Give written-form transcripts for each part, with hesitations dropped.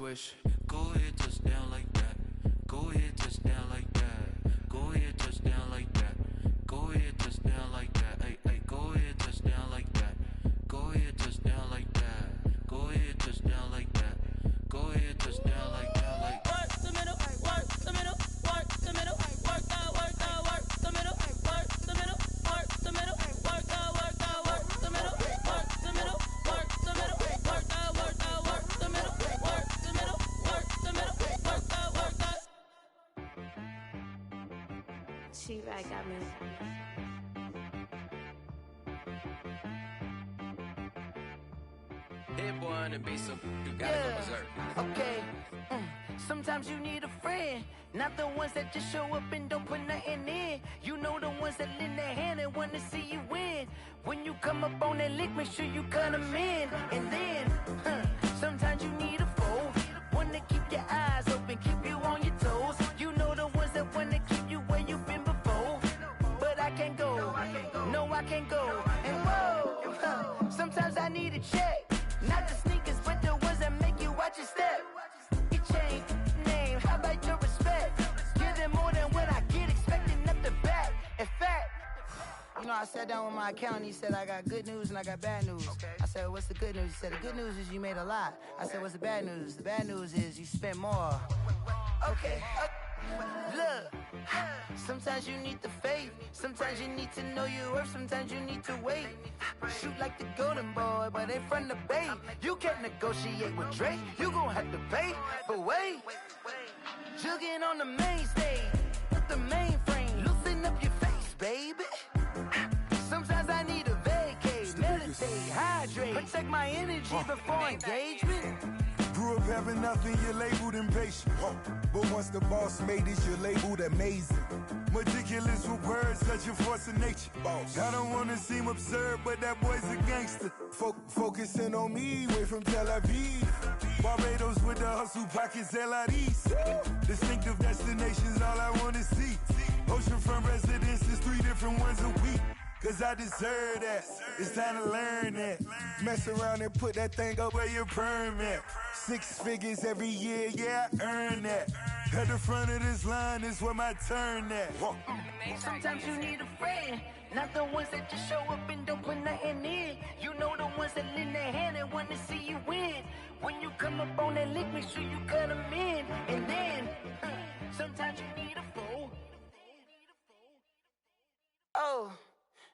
wish. Go ahead, touch down like that. Go ahead, touch down like that. Go ahead, touch down like that. Go ahead, touch down like that. Ay, ay, go ahead, touch down like that. Go ahead, touch down like that. Go ahead, touch down like that. Go ahead, touch down like that. Like work the middle, work the middle, work the middle, work the middle, work the middle, work the middle, work the middle, work the middle, work the middle, work the middle, work the middle, work the middle, work the middle, work the. She right got me. hit boy on the beat, so you gotta go berserk. Okay. Sometimes you need a friend, not the ones that just show up and don't put nothing in. You know the ones that lend their hand and wanna see you win. When you come up on that lick, make sure you cut them in. And then, sometimes you need a foe, one to keep your eyes open, keep you on your toes. You know the ones that wanna keep you where you've been before. But I can't go, no I can't go. And whoa, sometimes I need a check. Not the sneakers, but the ones that make you watch your step. Your chain, name, how about your respect? Give them more than what I get, expecting up the back. In fact, you know, I sat down with my accountant, he said I got good news and I got bad news. I said, what's the good news? He said, the good news is you made a lot. I said, what's the bad news? The bad news is you spent more. Okay, look, sometimes you need the faith, sometimes you need to know your worth, sometimes you need to wait. Shoot like the golden boy, but ain't from the bay. You can't negotiate with Drake, you gon' have to pay. But wait, jugging on the main stage, with the mainframe, loosen up your face, baby. Sometimes I need a vacate, meditate, hydrate, protect my energy before engagement. Grew up having nothing, you're labeled impatient. But once the boss made it, you're labeled amazing. Meticulous with words, such a force of nature. I don't wanna seem absurd, but that boy's a gangster. Focusing on me, way from Tel Aviv. Barbados with the hustle pockets, LIDs. Distinctive destinations, all I wanna see. Oceanfront residences, 3 different ones a week. Cause I deserve that, it's time to learn that. Mess around and put that thing up where your permit. 6 figures every year, yeah, I earn that. At the front of this line is where my turn at. Sometimes you need a friend, not the ones that just show up and don't put nothing in. You know the ones that lend their hand and wanna see you win. When you come up on that lick, make sure you cut them in. And then, sometimes you need a foe. Oh.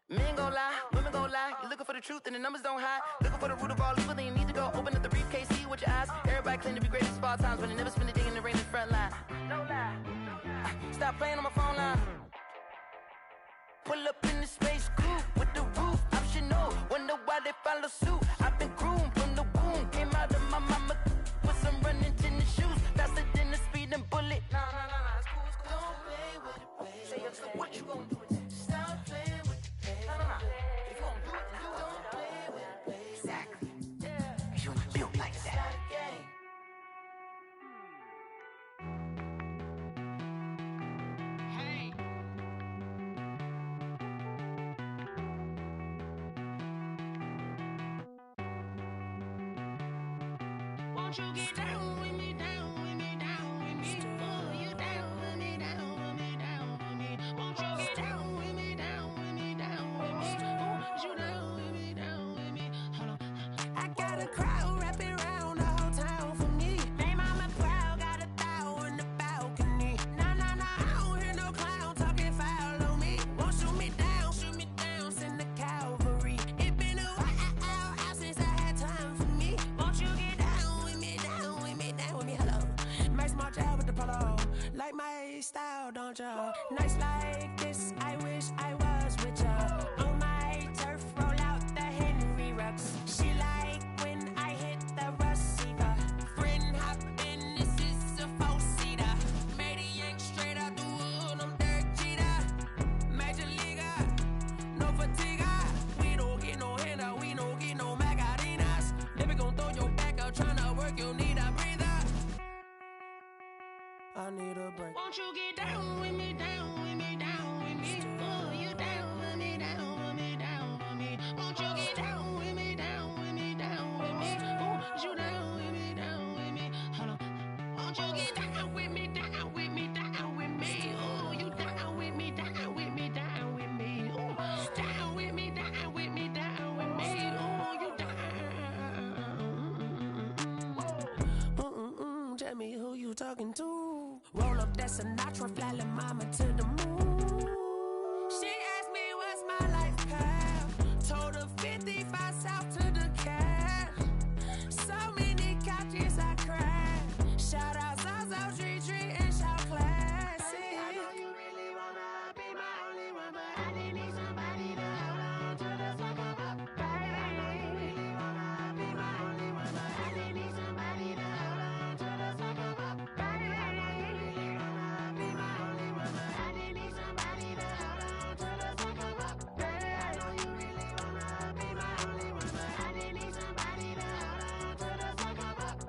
Men gon' lie, women gon' lie. You're looking for the truth and the numbers don't hide. Looking for the root of all evil, then you need to go open up the briefcase, see with your eyes. Everybody claim to be greatest of all times, but they never spend a day in the rain in the front line. No lie. Stop playing on my phone line. Pull up in the space coupe with the roof optional. Wonder why they follow suit. I've been groomed from the womb. Came out of my mama with some running tennis shoes. Faster than the speeding bullet. Nah, it's cool, it's cool. Don't play with it, baby. Say, so what you gon' do with that? Stop playing with it. If you gon' do it, then you don't play with it, baby. Exactly. Yeah. You built like that. Hey. Won't you get down with me, down with me, down with me? Oh, you down with me, down with me, down with me. Won't you get down with me, down with me, down with me? Oh, you down with me, down with me? Hold on. I got a crowd wrapping around the whole town for me. Name on my crowd, got a thou in the balcony. Nah, I don't hear no clown talking foul on me. Won't shoot me down, send the cavalry. It been a while since I had time for me. Won't you get down with me, down with me, down with me? Hello. Max March out with the polo. Like my style, don't ya? Nights like this, I wish I was with ya. On my turf, roll out the Henry Rux. She like when I hit the receiver. Friend hop in, this is a 4-seater. Made a yank straight out the wood, I'm Derek Jeter. Major leaguer, no fatigue. We don't get no handout, we don't get no Macarinas. Never gon' throw your back out, tryna work, you need a breather. I need a break. Won't you get down with me, down with me, down with me? Oh, you down with me, down with me, down with me? Won't you get down with me, down with me, down with me? Oh, you down with me, down with me? Hold on. tell me who you talking to. Roll up that Sinatra, fly like mama to the moon. She asked me what's my life path. Told her 55 south to the cab. So many couches I cried. Shout out Zazo, Tree Tree, and shout classic. I know you really wanna be my only one, but I didn't need somebody to hold on to the fuck up, baby. I know you really wanna be my only one, but I didn't need somebody to hold on to the fuck up, baby. I know you really wanna be my only one, but I didn't need somebody to hold on to the fuck up, baby. I know you really wanna be my only one, but I didn't need somebody to hold on to the fuck up.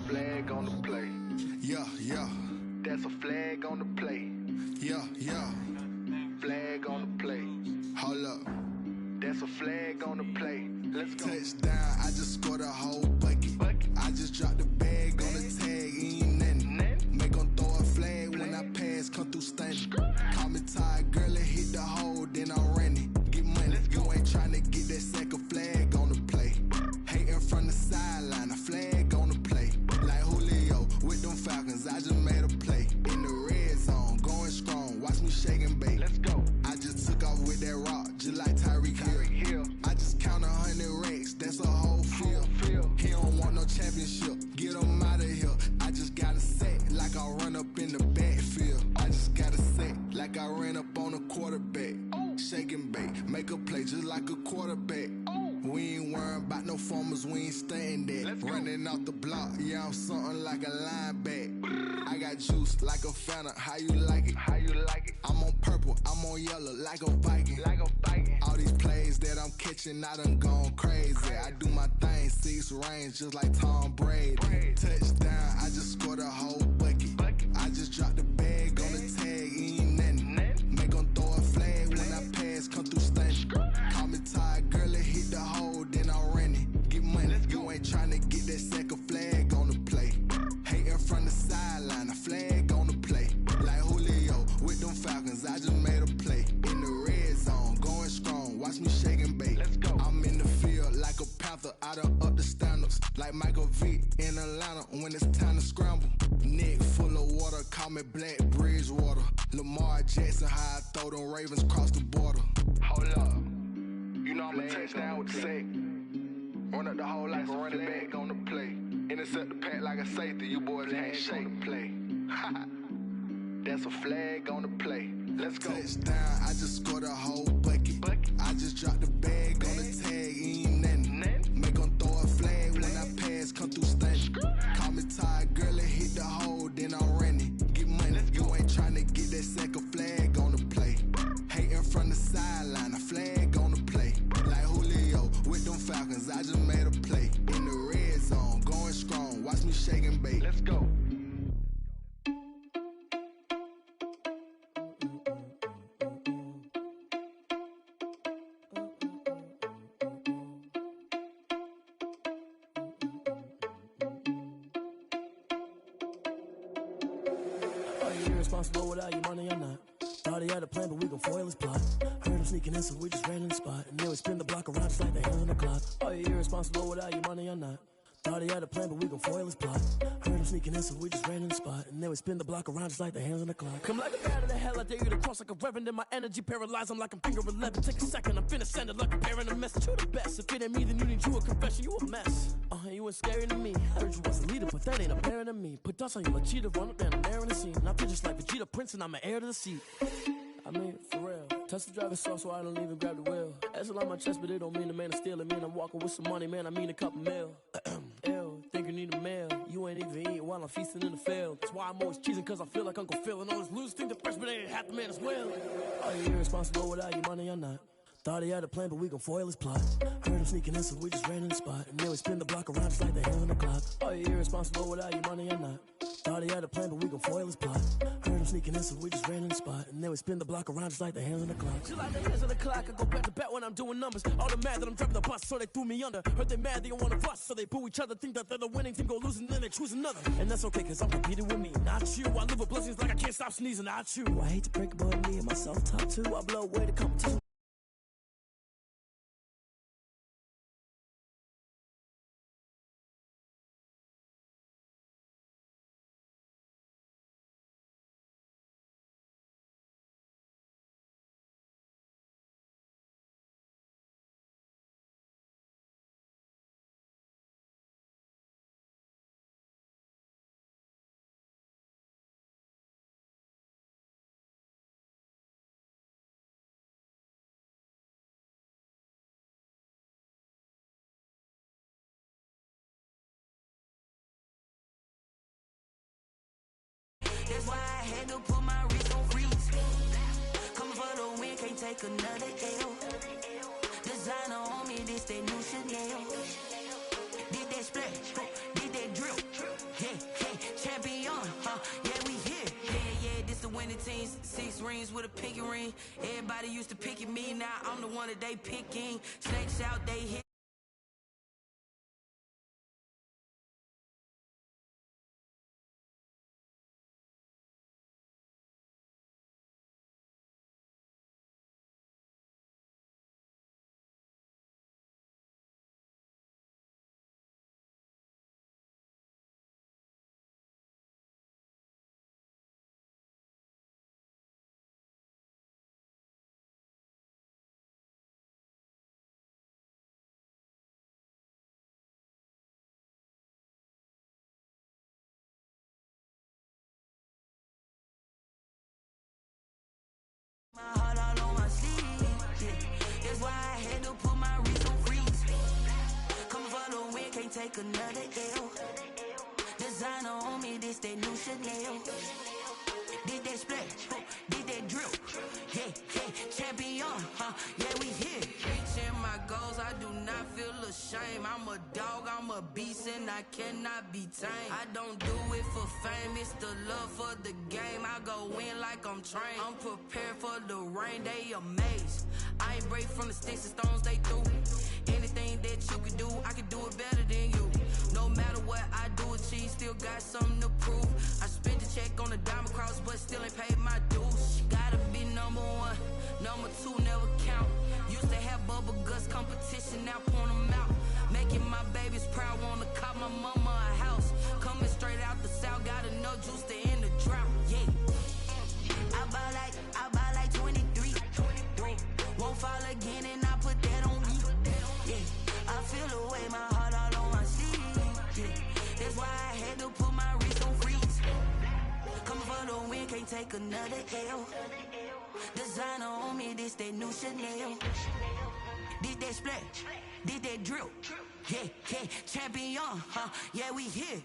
Flag on the play. Yeah, yeah, That's a flag on the play. yeah, yeah. Flag on the play. Hold up. That's a flag on the play. Let's go. Touchdown, I just scored a whole bucket. I just dropped the bag on the tag, ain't nothing. Make 'em throw a flag when I pass, come through stunning. Call me tired, girl, and hit the hole, then I'm running. Get money, you ain't tryna get that second flag on the play. Hating from the sideline, a flag on the play. Like Julio with them Falcons, I just made a play. In the red zone, going strong, watch me shake and bake. Let's go. I just took off with that rock, just like Tyreek Hill. I just count 100 racks, that's a whole field. He don't want no championship, get him out of here. I just got a set, like I run up in the backfield. I just got a set, like I ran up on a quarterback. Shake and bake, make a play just like a quarterback. We ain't worrying about no formers, we ain't staying there. Running off the block, yeah, I'm something like a lineback. I got juice like a Fanta, how you like it? How you like it? I'm on purple, I'm on yellow, like a Viking. Like a Viking. All these plays that I'm catching, I done gone crazy. I do my thing, 6 range, just like Tom Brady. Touchdown, I just scored a whole bucket. I just dropped the bag on the tag, ain't nothing. Make 'em throw a flag when I pass, come through stunning. Call me tired, girl, and hit the hole, then I'm running. Get money, you ain't tryna get that second flag on the play. Hating from the sideline, a flag on the play. Like Julio with them Falcons, I just made a play. In the red zone, going strong, watch me shake and bake. Let's go. I'm in the field like a Panther, I done up the standards. Like Michael Vick in Atlanta when it's time to scramble. Neck full of water, call me Black Bridgewater. Lamar Jackson, how I throw them Ravens cross the border. Hold up. You know I'm a touchdown with the sack. Run up the hole like a running back on the play. Intercept the pack like a safety. You boys can't shake the play. That's a flag on the play. Let's go. Touchdown, I just scored a whole bucket. I just dropped the bag on the tag, ain't nothing. Make 'em throw a flag when I pass, come through stunning. Call me tired, girl, and hit the hole, then I'm running. Get money, you ain't tryna get that second flag on the play. Hating from the sideline, a flag on the play. Like Julio with them Falcons, I just made a play. In the red zone, going strong, watch me shake and bake. Let's go. Are you irresponsible without your money or not? Thought he had a plan, but we gon' foil his plot. Heard him sneaking in, so we just ran in the spot. And then we spin the block around just like the hell in the clock. Are you irresponsible without your money or not? Thought he had a plan, but we gon' foil his plot. Heard him sneaking in, so we just ran in the spot. And then we spin the block around just like the hands on the clock. Come like a bat of the hell, I dare you to cross like a reverend. In my energy paralyzed, I'm like I'm finger 11. Take a second, I'm finna send it like a parent a message. You the best, if it ain't me, then you need you a confession. You a mess, you ain't scary to me. Heard you was a leader, but that ain't apparent to me. Put dust on you like cheetah, run up down there in the scene. I feel just like Vegeta Prince, and I'm an heir to the seat. I mean, for real. Touch the driver's soft, so I don't even grab the wheel. That's a lot on my chest, but it don't mean the man is stealing. Mean I'm walking with some money, man. I mean a couple mil. Ew, think you need a meal. You ain't even eating while I'm feasting in the field. That's why I'm always cheesing, cause I feel like Uncle Phil. And all those losers think the freshman ain't half the man as well. Are you irresponsible without your money or not? Thought he had a plan, but we gon' foil his plot. Heard him sneaking in, so we just ran in the spot. And then we spin the block around just like the hands on the clock. Are you irresponsible without your money or not? Thought he had a plan, but we gon' foil his plot. Heard him sneaking in, so we just ran in the spot. And then we spin the block around just like the hands on the clock. Just like the hands on the clock, I go back to back when I'm doing numbers. All the mad that I'm driving the bus, so they threw me under. Heard they mad, they don't wanna bust, so they boo each other. Think that they're the winning team, go losing, then they choose another. And that's okay, cause I'm competing with me, not you. I live with blessings like I can't stop sneezing, not you. I hate to break it, but me and myself top two. I blow away the competition. That's why I had to put my wrist on freeze. Coming for the win, can't take another L. Designer on me, this that new Chanel. Did that splash, did that drill. Yeah, champion, yeah, we here. Yeah, this the winning teams. 6 rings with a pinky ring. Everybody used to picking me, now I'm the one that they picking. Snakes out, they hit. My heart all on my sleeve, yeah. That's why I had to put my wrist on freeze. Coming for the win, can't take another L. Designer on me, this that new Chanel. Did that splash, did that drill. Yeah, champion, yeah, we here. Reaching my goals, I do not feel ashamed. I'm a dog, I'm a beast, and I cannot be tamed. I don't do it for fame, it's the love for the game. I go in like I'm trained. I'm prepared for the rain, they amazed. I ain't break from the sticks and stones they threw. Anything that you can do, I can do it better than you. No matter what I do, achieve, still got something to prove. I spent the check on the diamond cross, but still ain't paid my dues. Gotta be number 1, number 2 never count. Used to have bubble guts competition, now point them out. Making my babies proud, wanna cop my mama a house. Coming straight out the south, got enough juice to end the drought. Yeah, I buy like 23. Won't fall again, and I put that on me. Yeah, I feel the way, my heart all on my sleeve. Yeah, that's why I had to put my wrist on freeze. Coming for the win, can't take another L. Designer on me, this that new Chanel. Did that splash, did that drill. Yeah, champion, yeah, we here.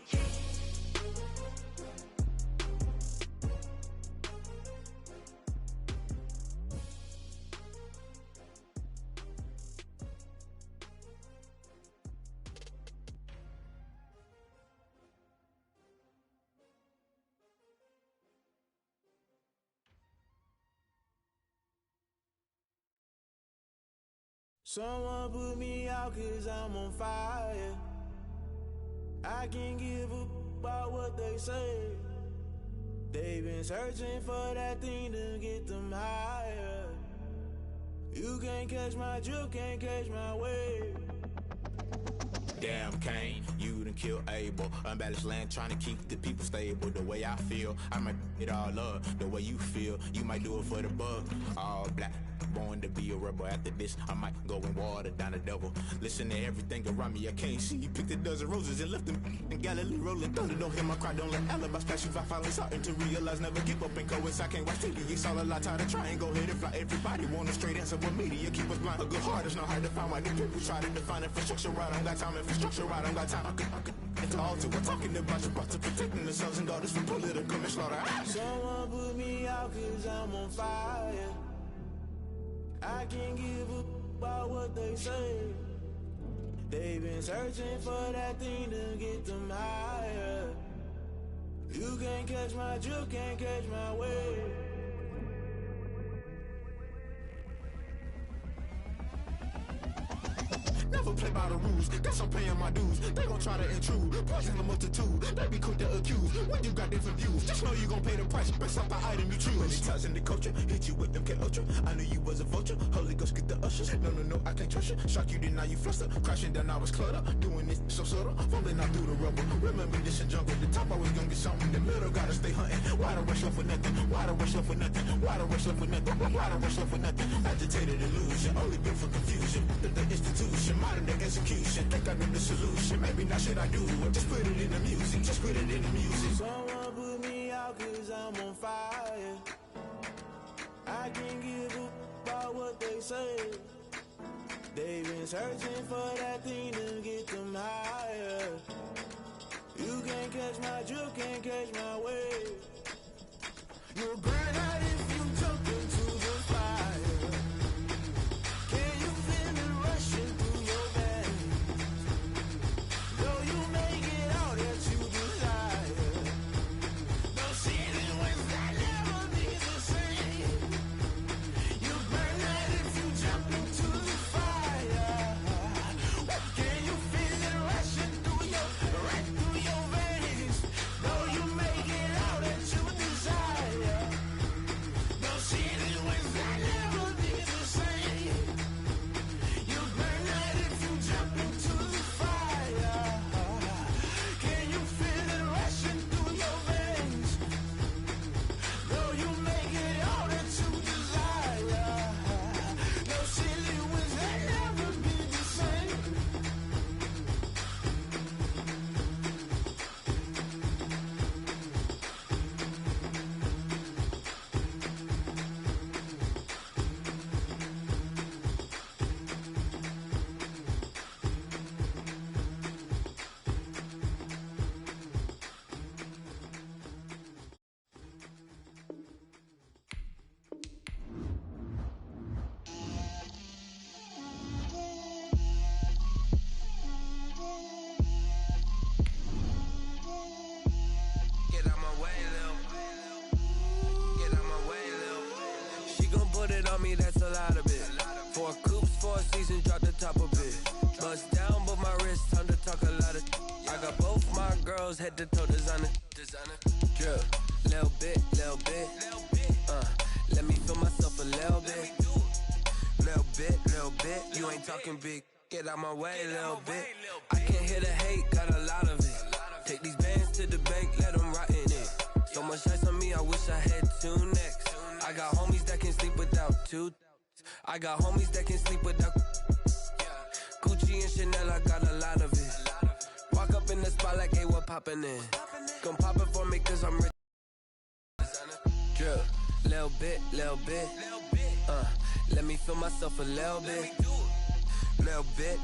Someone put me out cause I'm on fire. I can't give up about what they say. They've been searching for that thing to get them higher. You can't catch my drift, can't catch my wave. Damn, Kane, you you done kill Abel. Unbalanced land trying to keep the people stable. The way I feel, I might it all up. The way you feel, you might do it for the bug. All black, born to be a rebel. After this, I might go and water down the devil. Listen to everything around me, I can't see. Picked a dozen roses and left them in Galilee rolling thunder. Don't hear my cry, don't let alibis pass you. I finally starting to realize, never give up and coincide. Can't watch TV, it's all a lot. Tired of trying, go ahead and fly. Everybody want a straight answer with media, keep us blind. A good heart is not hard to find. Why do people try to define infrastructure right? I don't got time, infrastructure right, I don't got time. I could it's all to we're talking about your brother, protecting the sons and daughters from political slaughter. Someone put me out cause I'm on fire. I can't give up about what they say. They've been searching for that thing to get them higher. You can't catch my drift, can't catch my wave. Never play by the rules, guess I'm paying my dues. They gon' try to intrude, poison the multitude. They be quick to accuse, when you got different views. Just know you gon' pay the price, based off the item you choose. Many times in the culture, hit you with them K-Ultra. I knew you was a vulture, Holy Ghost get the ushers. No, I can't trust you. Shock you, then now you fluster. Crashing down, I was cluttered. Doing this so subtle, fumbling out through the rubble. Remember this in jungle, the top always gonna get something. The middle gotta stay hunting. Why the rush left for nothing? Why the rush left for nothing? Why the rush left for nothing? Why the rush left for nothing? Agitated illusion, only built for confusion. The institution, modern day execution. Think I know the solution. Maybe not should I do it? Just put it in the music. Just put it in the music. Someone put me out cause I'm on fire. I can't give up about what they say. They've been searching for that thing to get them higher. You can't catch my drift, can't catch my wave. You'll burn out if you jump into the fire. Can you feel it rushing through your veins? Though you may get all that you desire, those ceiling winds that never be the same. You burn out if you jump into the fire. Can you feel it rushing through your veins? Though you may get all that you desire, those ceiling winds that never be the same. You burn out if you jump into the fire. Can you feel it rushing through your veins? Though you may get all that you desire, those silly winds that never be the same. Get out my way, Lil. Get out my way, Lil. She gon' put it on me, that's a lot of it. 4 coops, 4 seasons, drop the top of it. Bust down, but my wrist, time to talk a lot of. I got both my girls head to toe designer. Drip, little bit, little bit. Let me feel myself a little bit. Little bit. You ain't talking big. Get out my way, little bit. I can't hear the hate, got a lot of it. Take these bands to the bank, let them rot in it. So much ice on me, I wish I had 2 necks. I got homies that can sleep without 2. I got homies that can sleep without Gucci and Chanel, I got a lot of it. Walk up in the spot like, hey, what poppin' in? Gon' pop it for me cause I'm rich. Drip, little bit. Let me feel myself a little bit. Little bit.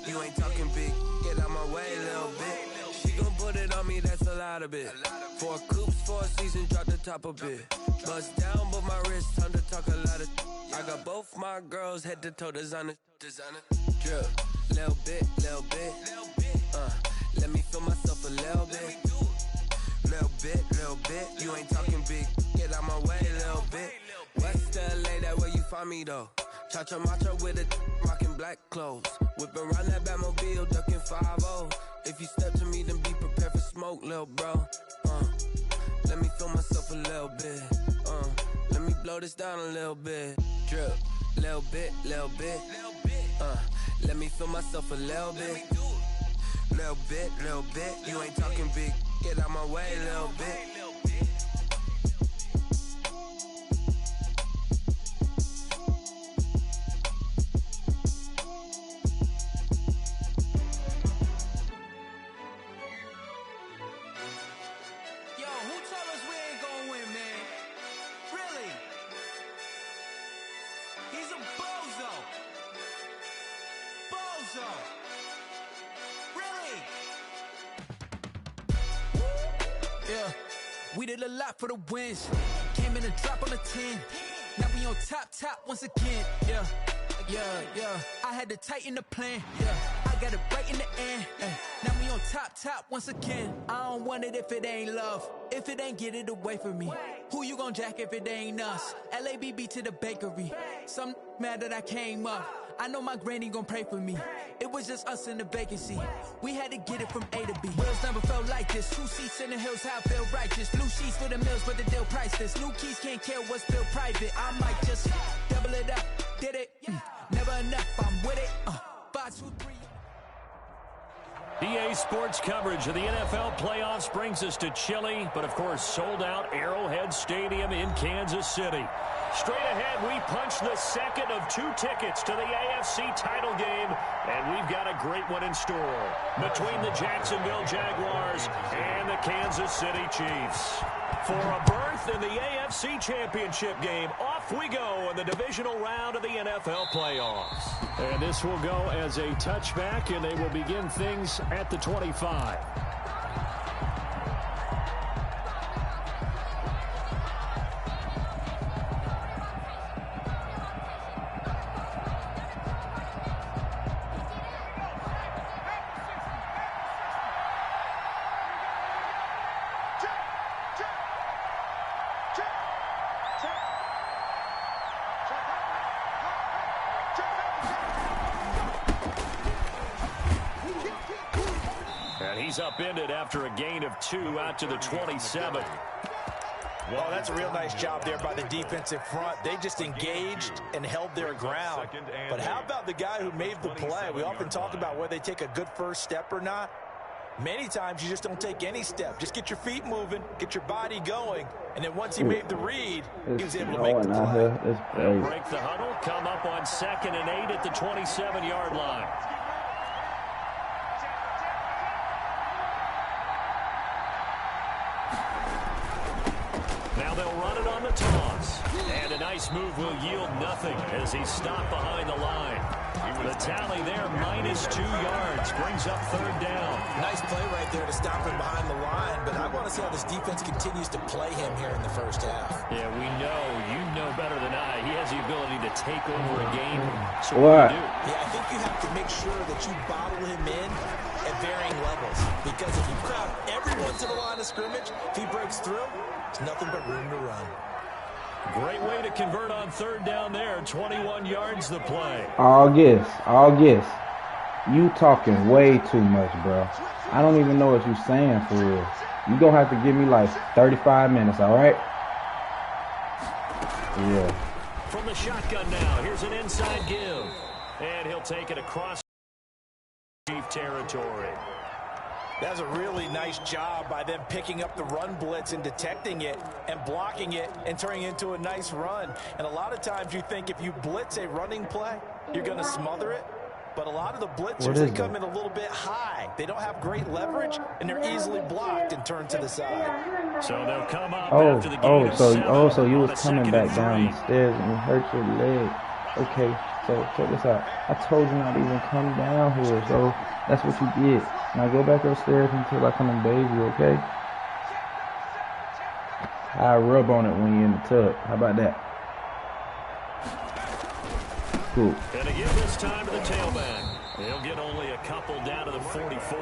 You ain't talking big. Get out my way, little bit. She gon' put it on me, that's a lot of it. 4 coops, 4 seasons, drop the top a bit. Bust down, but my wrist, time to talk a lot of. I got both my girls head to toe designer. Drip, little bit. Let me feel myself a little bit. Little bit. You ain't talking big. Get out my way, little bit. West LA, that where you find me though. Cha-cha macha with a rockin' black clothes. Whippin' around that Batmobile, duckin' 5-0. If you step to me, then be prepared for smoke, lil' bro. Let me feel myself a little bit. Let me blow this down a little bit. Drip, little bit. Let me feel myself a little bit. Little bit, you ain't talking big. Get out my way, little bit. We did a lot for the wins. Came in a drop on the 10. Now we on top once again. Yeah. I had to tighten the plan. Yeah, I got it right in the end. Now we on top once again. I don't want it if it ain't love. If it ain't, get it away from me. Who you gon' jack if it ain't us? LABB to the bakery. Some mad that I came up. I know my granny gon' pray for me. It was just us in the vacancy. We had to get it from A to B. Wheels never felt like this. 2 seats in the hills, how I feel righteous. Blue sheets for the mills, but the deal priceless. New keys can't care what's still private. I might just double it up. Did it? Never enough. I'm with it. 5, 2, 3. EA Sports coverage of the NFL playoffs brings us to chilly, but of course sold out Arrowhead Stadium in Kansas City. Straight ahead, we punch the second of 2 tickets to the AFC title game, and we've got a great one in store between the Jacksonville Jaguars and the Kansas City Chiefs. For a berth in the AFC Championship game, off we go in the divisional round of the NFL playoffs. And this will go as a touchback, and they will begin things at the 25. He's upended after a gain of 2 out to the 27. Well, that's a real nice job there by the defensive front. They just engaged and held their ground. But how about the guy who made the play? We often talk about whether they take a good first step or not. Many times you just don't take any step. Just get your feet moving, get your body going, and then once he made the read, he was able to make the play. Break the huddle, come up on 2nd and 8 at the 27-yard line. Now they'll run it on the toss. And a nice move will yield nothing as he's stopped behind the line. The tally there, -2 yards, brings up 3rd down. Nice play right there to stop him behind the line, but I want to see how this defense continues to play him here in the first half. Yeah, we know, you know better than I, he has the ability to take over a game. So what do you do? Yeah, I think you have to make sure that you bottle him in at varying levels, because if you crowd everyone to the line of scrimmage, if he breaks through, it's nothing but room to run. Great way to convert on 3rd down there. 21 yards the play. All guess. You talking way too much, bro. I don't even know what you're saying for real. You gonna have to give me like 35 minutes, all right? Yeah. From the shotgun now, here's an inside give. And he'll take it across Chief territory. That's a really nice job by them picking up the run blitz and detecting it and blocking it and turning it into a nice run. And a lot of times you think if you blitz a running play, you're going to smother it. But a lot of the blitzers, they come in a little bit high. They don't have great leverage, and they're easily blocked and turned to the side. So they'll come up after the game. So you was coming back down the stairs and you hurt your leg. Okay, so check this out. I told you not to even come down here, so that's what you did. Now go back upstairs until I come and bathe you, okay? I rub on it when you're in the tub. How about that? Cool. And to give this time to the tailback. He'll get only a couple down to the 44.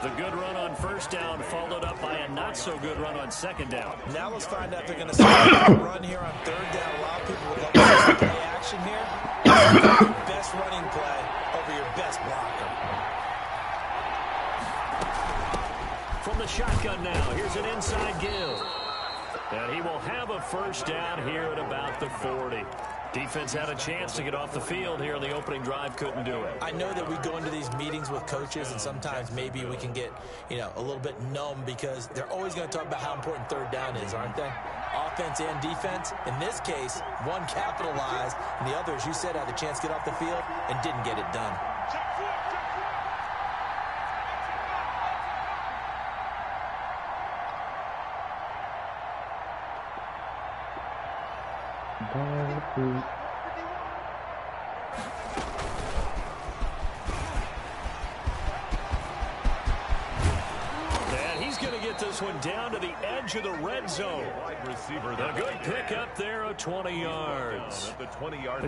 The good run on 1st down followed up by a not-so-good run on 2nd down. Now let's find out if they're going to start a run here on 3rd down. A lot of people would love to see some play action here. Your best running play over your best blocker. From the shotgun now, here's an inside give. And he will have a 1st down here at about the 40. Defense had a chance to get off the field here. The opening drive couldn't do it. I know that we go into these meetings with coaches, and sometimes maybe we can get, a little bit numb because they're always going to talk about how important third down is, aren't they? Offense and defense. In this case, one capitalized, and the other, as you said, had a chance to get off the field and didn't get it done. And he's going to get this one down to the edge of the red zone. A good pick up there of 20 yards.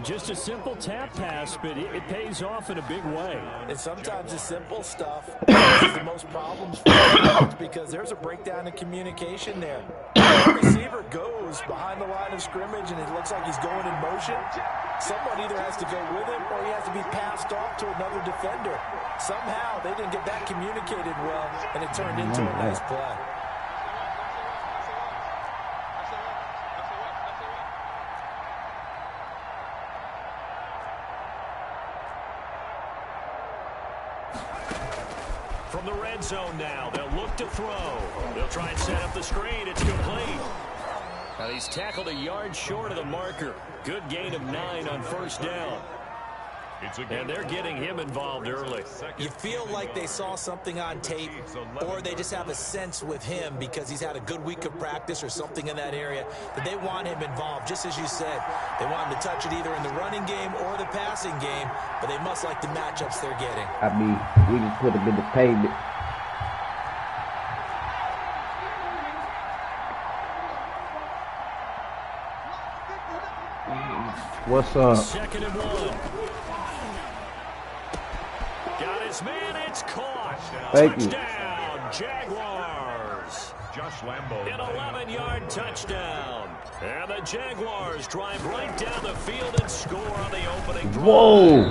Just a simple tap pass, but it pays off in a big way. And sometimes the simple stuff causes the most problems for the because there's a breakdown in communication there. The receiver goes behind the line of scrimmage, and it looks like he's going in motion. Someone either has to go with him or he has to be passed off to another defender. Somehow they didn't get that communicated well, and it turned into a nice play. From the red zone now, they'll look to throw. They'll try and set up the screen. It's complete. Now he's tackled a yard short of the marker. Good gain of 9 on first down. And they're getting him involved early. You feel like they saw something on tape, or they just have a sense with him because he's had a good week of practice or something in that area that they want him involved. Just as you said, they want him to touch it either in the running game or the passing game, but they must like the matchups they're getting. I mean, we just put him in the pavement. What's up? Second and 1. Got his man, it's caught. Thank you. Touchdown, Jaguars. An 11-yard touchdown. And the Jaguars drive right down the field and score on the opening drive. Whoa.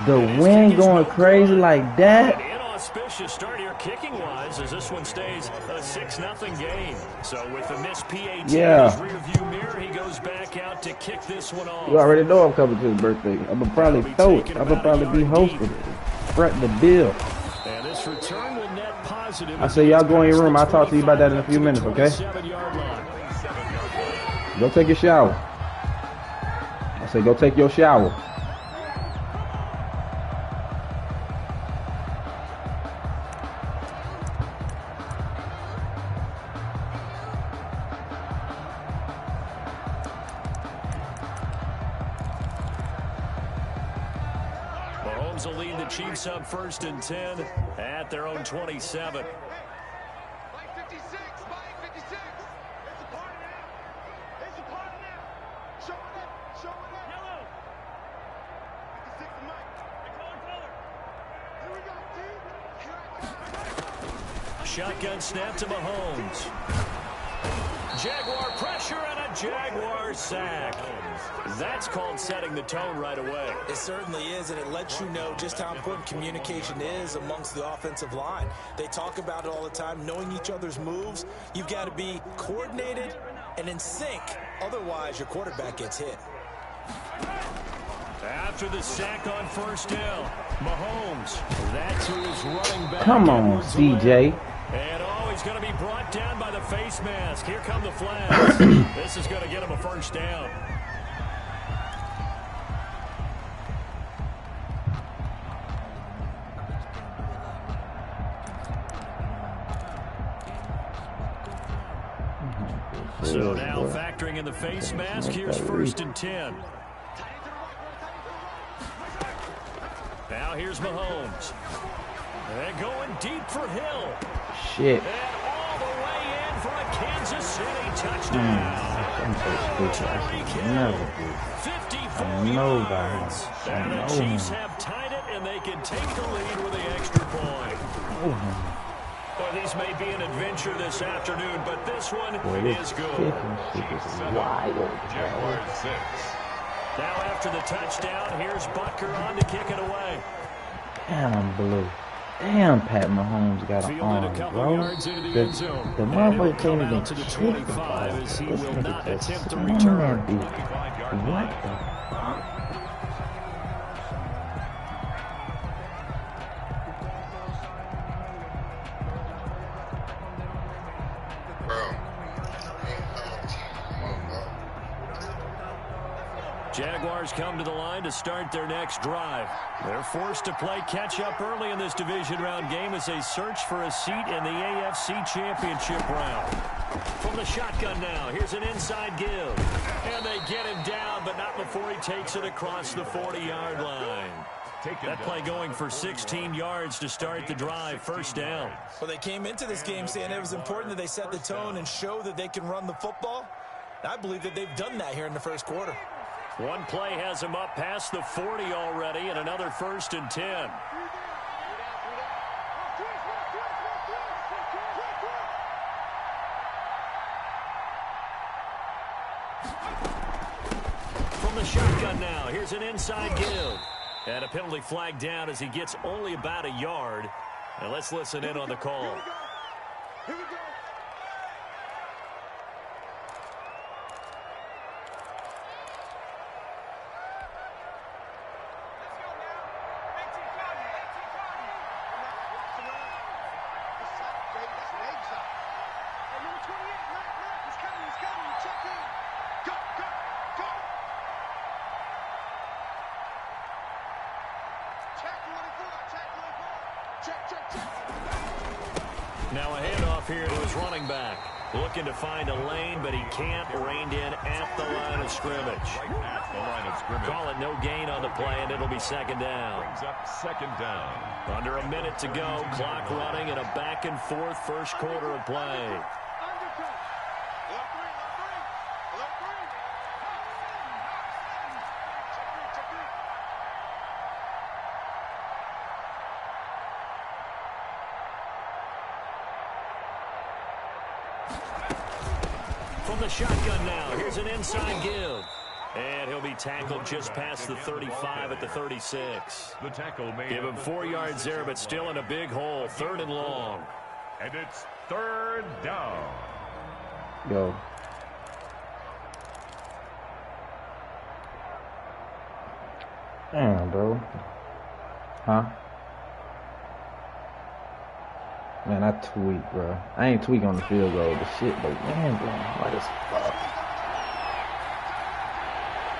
The wind going crazy like that. An inauspicious start here kicking-wise as this one stays a 6-0 game. So with the missed PAT in his rearview mirror, he goes back out to kick this one off. You already know I'm coming to his birthday. I'm going to probably throw it. I'm going to probably be hosting it. Front the bill. And this return will net positive. I say y'all go in your room. I'll talk to you about that in a few minutes, okay? Go take your shower. I say go take your shower. Mahomes will lead the Chiefs up 1st and 10 at their own 27. Shotgun snap to Mahomes. Jaguar pressure and a Jaguar sack. That's called setting the tone right away. It certainly is, and it lets you know just how important communication is amongst the offensive line. They talk about it all the time, knowing each other's moves. You've got to be coordinated and in sync. Otherwise, your quarterback gets hit. After the sack on first down, Mahomes. That's who is running back. Come on, CJ. And he's going to be brought down by the face mask. Here come the flags. This is going to get him a first down. So now factoring in the face mask, here's 1st and 10. Now here's Mahomes. And going deep for Hill. Shit. And all the way in for a Kansas City touchdown. I'm so stupid. Never do. 54 yards. And the Chiefs have tied it, and they can take the lead with the extra point. Well, these may be an adventure this afternoon, but this one is good. Jaguars 6. Now after the touchdown, here's Butker on to kick it away. Damn, Blue. Damn, Pat Mahomes got an arm, bro. The motherfucker can't even kick the ball. He will not attempt to return. What the fuck? Jaguars come to the line to start their next drive. They're forced to play catch-up early in this division round game as they search for a seat in the AFC Championship round. From the shotgun now, here's an inside give. And they get him down, but not before he takes it across the 40-yard line. That play going for 16 yards to start the drive, first down. Well, they came into this game saying it was important that they set the tone and show that they can run the football. I believe that they've done that here in the first quarter. One play has him up past the 40 already, and another 1st and 10. From the shotgun now, here's an inside give. And a penalty flag down as he gets only about a yard. And let's listen in on the call. Here we go. Now a handoff here to his running back. Looking to find a lane, but he can't. Reined in at the line of scrimmage. Call it no gain on the play, and it'll be second down. Brings up second down. Under a minute to go. Clock running in a back-and-forth first quarter of play. From the shotgun now, here's an inside give. And he'll be tackled just past the 35 at the 36. The tackle made. Give him 4 yards there, but still in a big hole. 3rd and long. And it's 3rd down. Yo. Damn, bro. Huh? Man, I tweak, bro. I ain't tweak on the field goal, the shit, but man, blowing hard as fuck.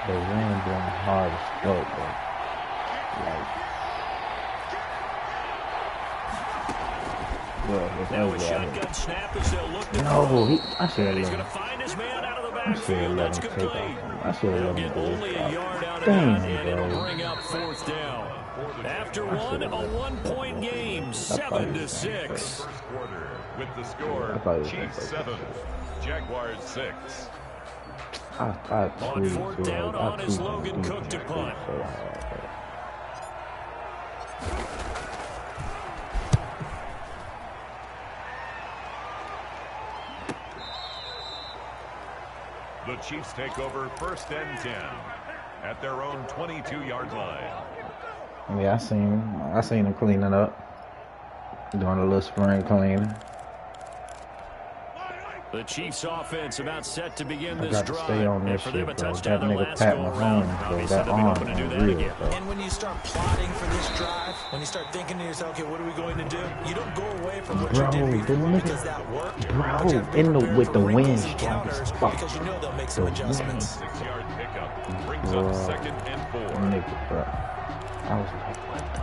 The wind blowing hard as fuck, bro. Like, now a shotgun snap as they'll look to no, I should have he's let going to him. find his man out of the I should have backfield. let That's him take complete. off. I should have let They'll him get do only this. a yard out of Damn, that, and it'll bro. bring up 4th down. After one, a 1-point game, 7-6. First quarter with the score, Chiefs 7, Jaguars 6. On 4th down on his Logan Cook to punt. The Chiefs take over 1st and 10 at their own 22-yard line. Yeah, I seen him cleaning up, doing a little spring cleaning. The Chiefs offense about set to begin I this got to drive. stay on And this for shit, them, a bro. touchdown That their nigga last Pat go-around. Mahomes, bro. Obviously, That they'll be arm hoping to do is that real, again. bro. And when you start plotting for this drive, when you start thinking to yourself, okay, what are we going to do? You don't go away from what you did before because that worked. Bro, with the wind strong as fuck. Because you know they'll make some adjustments. 6-yard pickup brings up 2nd and 4. Nigga, bro. I was like, what the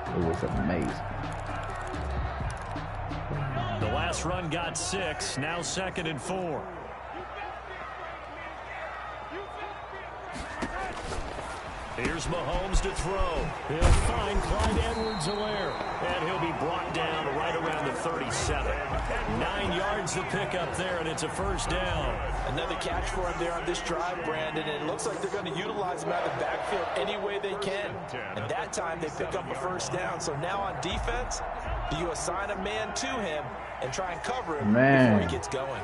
fuck? It was amazing. The last run got 6. Now 2nd and 4. Here's Mahomes to throw. He'll find Clyde Edwards-Helaire. And he'll be brought down right around the 37. 9 yards to pick up there, and it's a 1st down. Another catch for him there on this drive, Brandon. And it looks like they're going to utilize him out of the backfield any way they can. And that time they pick up a 1st down. So now on defense, do you assign a man to him and try and cover him before he gets going?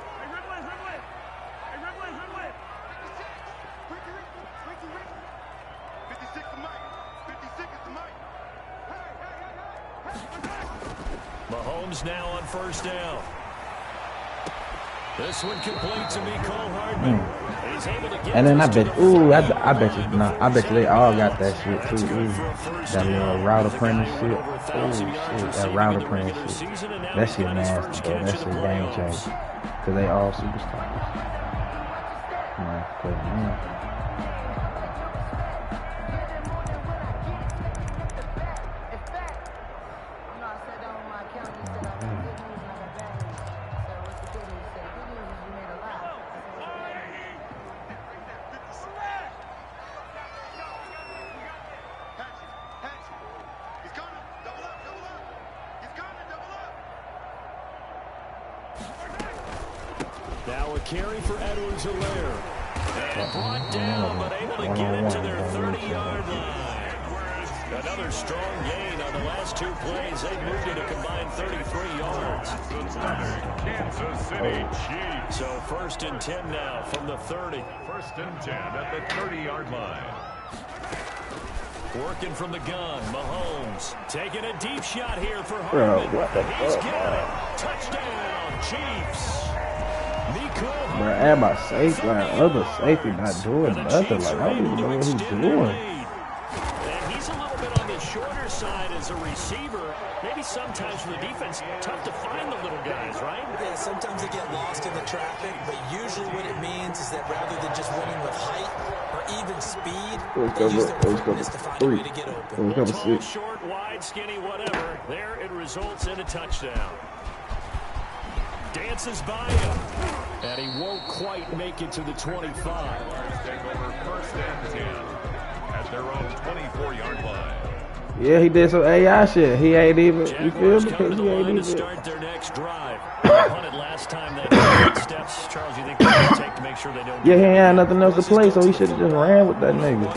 Mahomes now on 1st down. This one complete to Mecole Hardman. He's able to get And then I this to bet, the ooh, I 40. bet you, nah, I bet you they all got that shit too. Ooh. That little route apprentice shit. Oh shit, that route apprentice shit. That shit nasty, bro. That shit game changer. Cause they all superstars. Man, play man. Now a carry for Edwards-Helaire. And brought down, but able to get it to their 30-yard line. Another strong gain on the last two plays. They moved it a combined 33 yards. Kansas City Chiefs. So 1st and 10 now from the 30. 1st and 10 at the 30-yard line. Working from the gun, Mahomes taking a deep shot here for Hardman. He's got it. Touchdown, Chiefs. Bro, and my safety, like other safety not doing nothing. Like, I don't even know what he's doing. And he's a little bit on the shorter side as a receiver. Maybe sometimes for the defense, tough to find the little guys, right? Yeah, sometimes they get lost in the traffic, but usually what it means is that rather than just winning with height or even speed, they use their quickness to find a way to get open. Tall, short, wide, skinny, whatever. There it results in a touchdown. Dances by him, and he won't quite make it to the 25. Take over 1st and 10 at their own 24-yard line. Yeah, he did some AI shit. He ain't even, you feel me? Come to the line to start their next drive. Punted last time that steps. Charles, you think they're going to take to make sure they don't? Yeah, he ain't had nothing else to play, so he should have just ran with that nigga.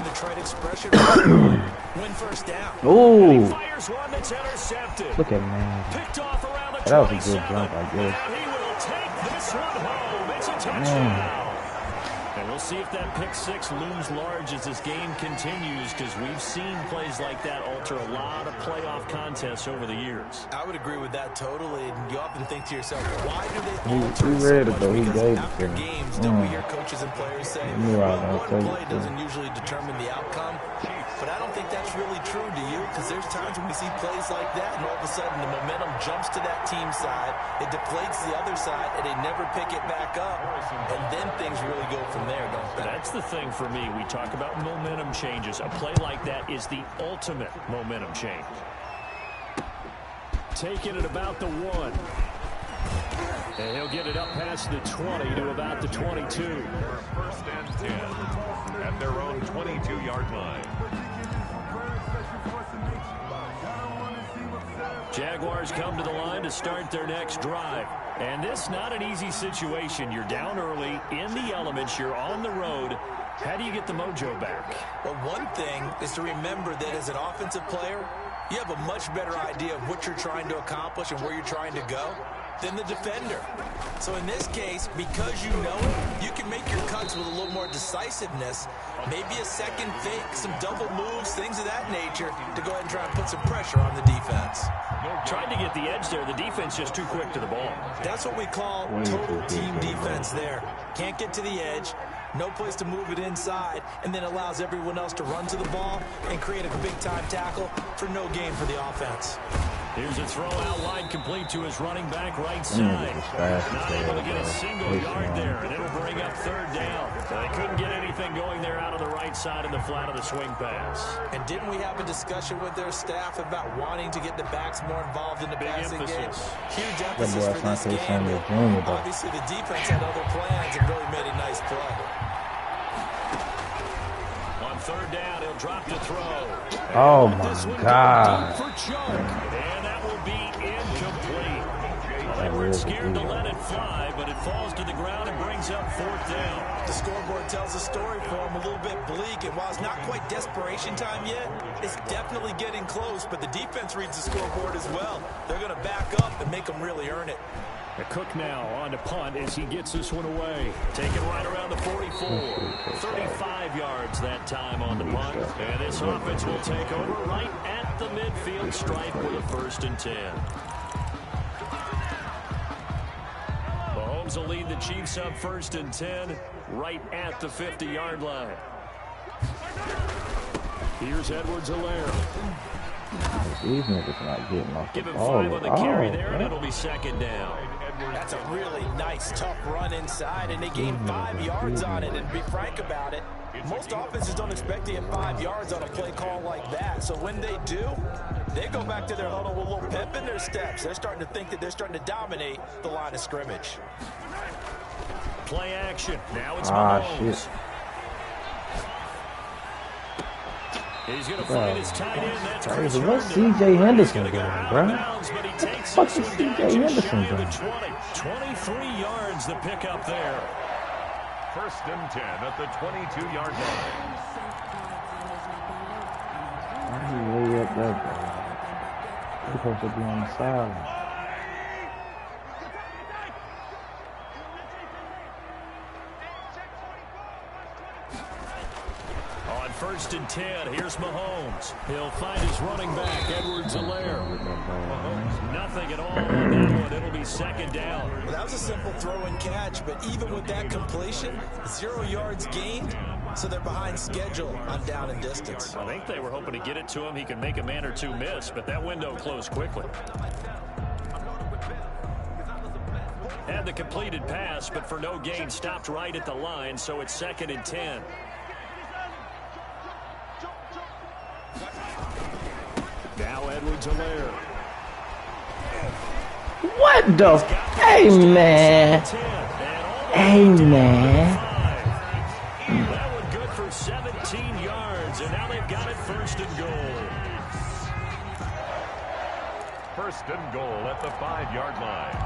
Win 1st down. Ooh. Fires one that's intercepted. Look at man. Picked off around the That was a good jump, I guess. He will take this one home. It's a touchdown. And we'll see if that pick six looms large as this game continues, because we've seen plays like that alter a lot of playoff contests over the years. I would agree with that totally. And you often think to yourself, why do they He read it, though. He gave it after to him. games, don't we hear coaches and players say, one play doesn't usually determine the outcome? But I don't think that's really true, do you? Because there's times when we see plays like that, and all of a sudden the momentum jumps to that team side, it deflates the other side, and they never pick it back up. And then things really go from there, don't they? That's the thing for me. We talk about momentum changes. A play like that is the ultimate momentum change. Taking it about the 1. And he'll get it up past the 20 to about the 22. 1st and 10 at their own 22-yard line. Jaguars come to the line to start their next drive. And this not an easy situation. You're down early, in the elements, you're on the road. How do you get the mojo back? Well, one thing is to remember that as an offensive player, you have a much better idea of what you're trying to accomplish and where you're trying to go than the defender. So in this case, because you know it, you can make your cuts with a little more decisiveness, maybe a second fake, some double moves, things of that nature, to go ahead and try and put some pressure on the defense. Tried to get the edge there. The defense just too quick to the ball. That's what we call total team defense there. Can't get to the edge, no place to move it inside, and then allows everyone else to run to the ball and create a big-time tackle for no gain for the offense. Here's a throw out line complete to his running back right side. Not able to get a single yard there, and it'll bring up 3rd down. They couldn't get anything going there out of the right side in the flat of the swing pass. And didn't we have a discussion with their staff about wanting to get the backs more involved in the passing game? Huge emphasis for this game. Obviously, the defense had other plans and really made a nice play. On 3rd down, he'll drop to throw. Oh, my God. And that will be incomplete. They weren't scared to let it fly, but it falls to the ground and brings up 4th down. The scoreboard tells a story for him, a little bit bleak, and while it's not quite desperation time yet, it's definitely getting close, but the defense reads the scoreboard as well. They're going to back up and make them really earn it. Cook now on to punt as he gets this one away. Taken right around the 44. 35 yards that time on the punt. And this offense will take over right at the midfield stripe with a 1st and 10. Mahomes will lead the Chiefs up 1st and 10, right at the 50-yard line. Here's Edwards-Helaire. These niggas not getting off the Give him ball 5 on the carry there, and it'll be 2nd down. That's a really nice, tough run inside, and they gained 5 yards on it. And to be frank about it, most offenses don't expect to get 5 yards on a play call like that. So when they do, they go back to their huddle with a little pep in their steps. They're starting to think that they're starting to dominate the line of scrimmage. Play action. Now it's Mahomes. Shit. He's going to find his tight end. That's crazy. What's C.J. Henderson doing, bro? What the fuck is C.J. Henderson doing? 23 yards the pickup there. 1st and 10 at the 22-yard line. Why are you way up there, bro? You're supposed to be on the sideline. On 1st and 10, here's Mahomes. He'll find his running back, Edwards-Helaire. Nothing at all on that one. It'll be 2nd down. Well, that was a simple throw and catch, but even with that completion, 0 yards gained, so they're behind schedule on down and distance. I think they were hoping to get it to him. He could make a man or two miss, but that window closed quickly. Had the completed pass, but for no gain, stopped right at the line, so it's 2nd and 10. Now Edwards-Helaire. What the? Hey, man. Hey, man. That one good for 17 yards, and now they've got it 1st and goal. 1st and goal at the 5-yard line.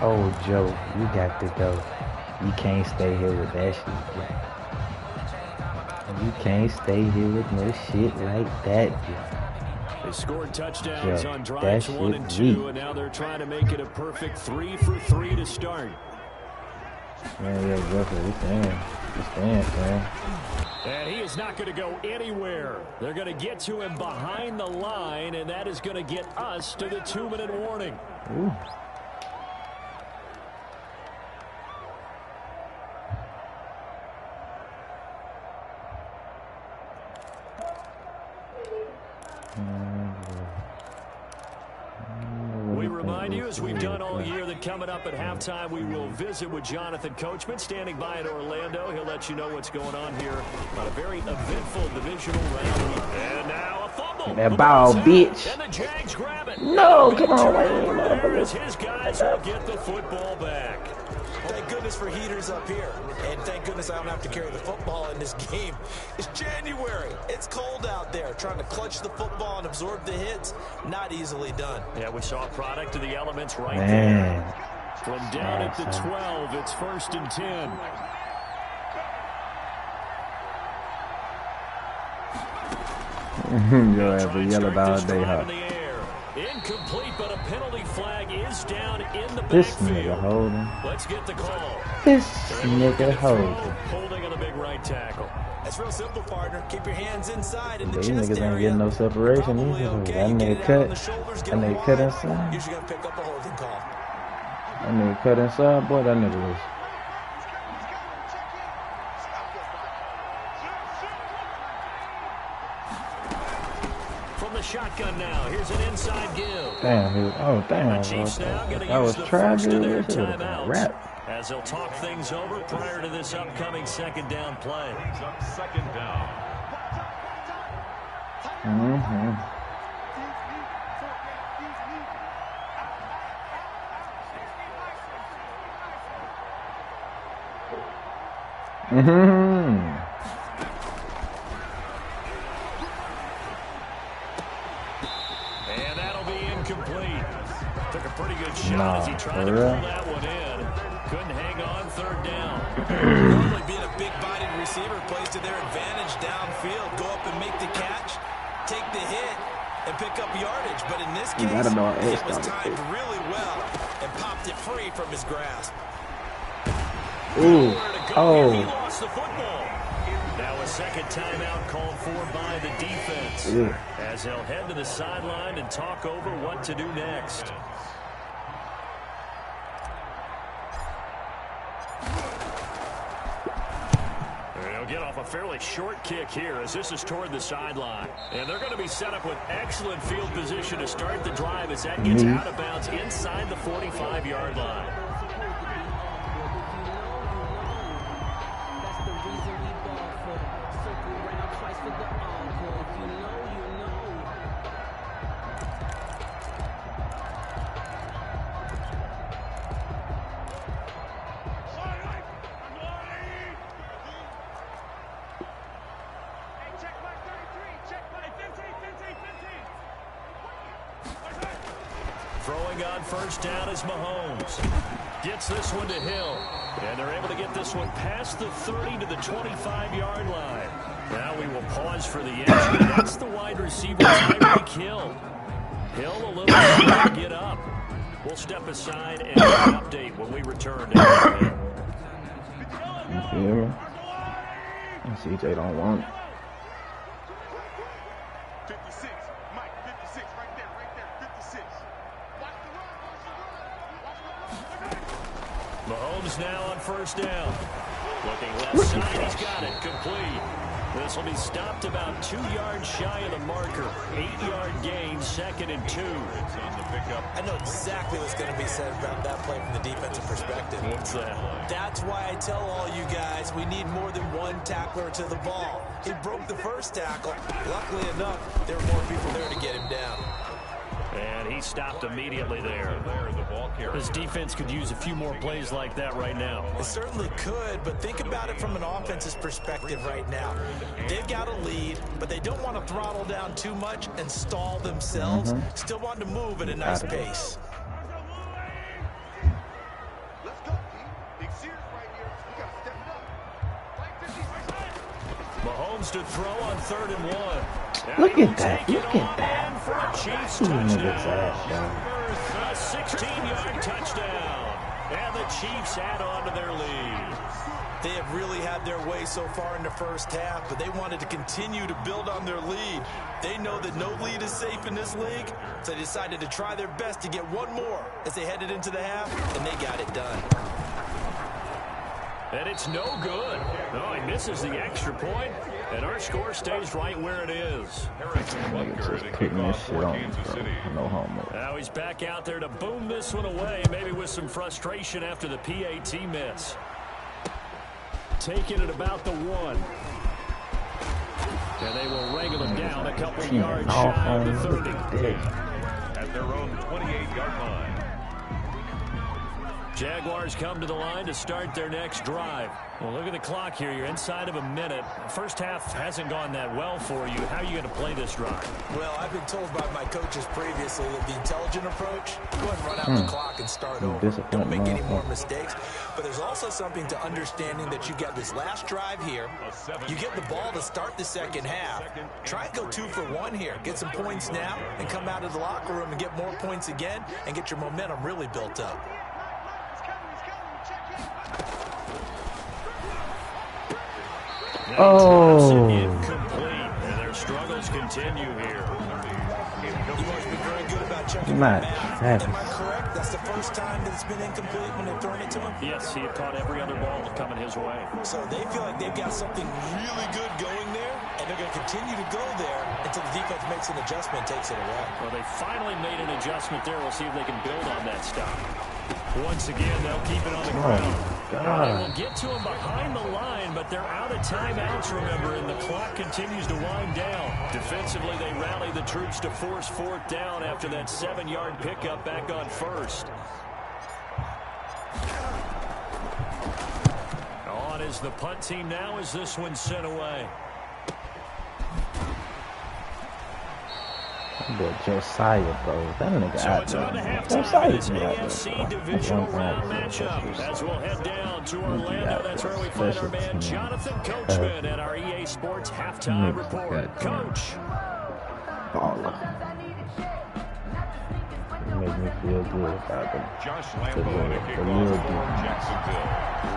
Oh, Joe, you got to go. You can't stay here with that shit, bro. You can't stay here with no shit like that, dude. They scored touchdowns on drives 1 and 2, and now they're trying to make it a perfect 3 for 3 to start. Man, yeah, Jeffrey, we stand, man. And he is not going to go anywhere. They're going to get to him behind the line, and that is going to get us to the 2-minute warning. Ooh. We remind you, as we've done all year, that coming up at halftime, we will visit with Jonathan Coachman, standing by in Orlando. He'll let you know what's going on here on a very eventful divisional round. And now a fumble. That ball, bitch. And the Jags grab it. No, come on, As his guys will get the football back. Thank goodness for heaters up here. And thank goodness I don't have to carry the football in this game. It's January. It's cold out there. Trying to clutch the football and absorb the hits, not easily done. Yeah, we saw a product of the elements right there. From down at the 12, it's 1st and 10. You'll have a yellow ball day, huh? Incomplete, but a penalty flag is down in the This backfield. nigga holding. Let's get the call. This nigga holding. Holding on the big right tackle. That's real simple, partner. Keep your hands inside in the These chest niggas ain't area. getting no separation either. Okay. That nigga cut. That nigga cut inside. Usually gonna pick up a holding call. That nigga cut inside, boy. That nigga was. From the shotgun now, here's an inside give. Damn, he was, oh damn. I was trying to do this. It would have been a wrap. As they'll talk things over prior to this upcoming 2nd down play. Up 2nd down. And that'll be incomplete. Took a pretty good shot as he tried to pull that one in. Couldn't hang on 3rd down. Normally being a big-bodied receiver plays to their advantage downfield. Go up and make the catch, take the hit, and pick up yardage. But in this case, it was timed really well and popped it free from his grasp. Ooh. Oh. He lost the football. Now a second timeout called for by the defense. Ooh. As they'll head to the sideline and talk over what to do next. They'll get off a fairly short kick here as this is toward the sideline. And they're going to be set up with excellent field position to start the drive as that gets out of bounds inside the 45-yard line. Throwing on first down is Mahomes. Gets this one to Hill. And they're able to get this one past the 30 to the 25-yard line. Now we will pause for the entry. That's the wide receiver, Tyreek Hill. Hill a little slow to get up. We'll step aside and get an update when we return to Hill. You feel me? And CJ don't want it. 56, Mike, 56, right there, 56. Mahomes now on first down. Looking left side, he's got it, complete. This will be stopped about 2 yards shy of the marker. 8-yard gain, 2nd and 2. I know exactly what's going to be said about that play from the defensive perspective. What's that? That's why I tell all you guys we need more than one tackler to the ball. He broke the first tackle. Luckily enough, there were more people there to get him down. And he stopped immediately there. This defense could use a few more plays like that right now. It certainly could, but think about it from an offense's perspective right now. They've got a lead, but they don't want to throttle down too much and stall themselves. Still want to move at a nice pace. Let's go, team. Big Sears right here. We got to step it up. Mahomes to throw on 3rd and 1. Look at that. Look at that. For a Chiefs touchdown. A 16-yard touchdown. And the Chiefs add on to their lead. They have really had their way so far in the first half, but they wanted to continue to build on their lead. They know that no lead is safe in this league, so they decided to try their best to get one more as they headed into the half, and they got it done. And it's no good. No, he misses the extra point, and our score stays right where it is. Just putting this shit on, bro. No homo. Now he's back out there to boom this one away, maybe with some frustration after the PAT miss. Taking it about the 1. And they will wrangle him down a couple yards shy of the 30. At their own 28-yard line. Jaguars come to the line to start their next drive. Well, look at the clock here. You're inside of a minute. First half hasn't gone that well for you. How are you going to play this drive? Well, I've been told by my coaches previously that the intelligent approach, go ahead and run out the clock and start over. Don't make any more mistakes. But there's also something to understanding that you get this last drive here. You get the ball to start the second half. Try and go 2 for 1 here. Get some points now and come out of the locker room and get more points again and get your momentum really built up. Oh. Incomplete, and their struggles continue here. You've always been very good about checking Match. Am I correct? That's the first time that it's been incomplete when they've thrown it to him? Yes, he had caught every other ball coming his way. So they feel like they've got something really good going there, and they're going to continue to go there until the defense makes an adjustment and takes it away. Well, they finally made an adjustment there. We'll see if they can build on that stop. Once again, they'll keep it on the ground. They will get to him behind the line, but they're out of timeouts, remember, and the clock continues to wind down. Defensively, they rally the troops to force 4th down after that 7-yard pickup back on 1st. On is the punt team now as this one's sent away. But Josiah, bro, that nigga So it's on to halftime this AFC Divisional round matchup. As we'll head down to Orlando, that's where we find our man Jonathan Coachman at our EA Sports Halftime Report. Coach. Baller. Make me me feel good about them. Josh Lambo on a kickoff for Jacksonville.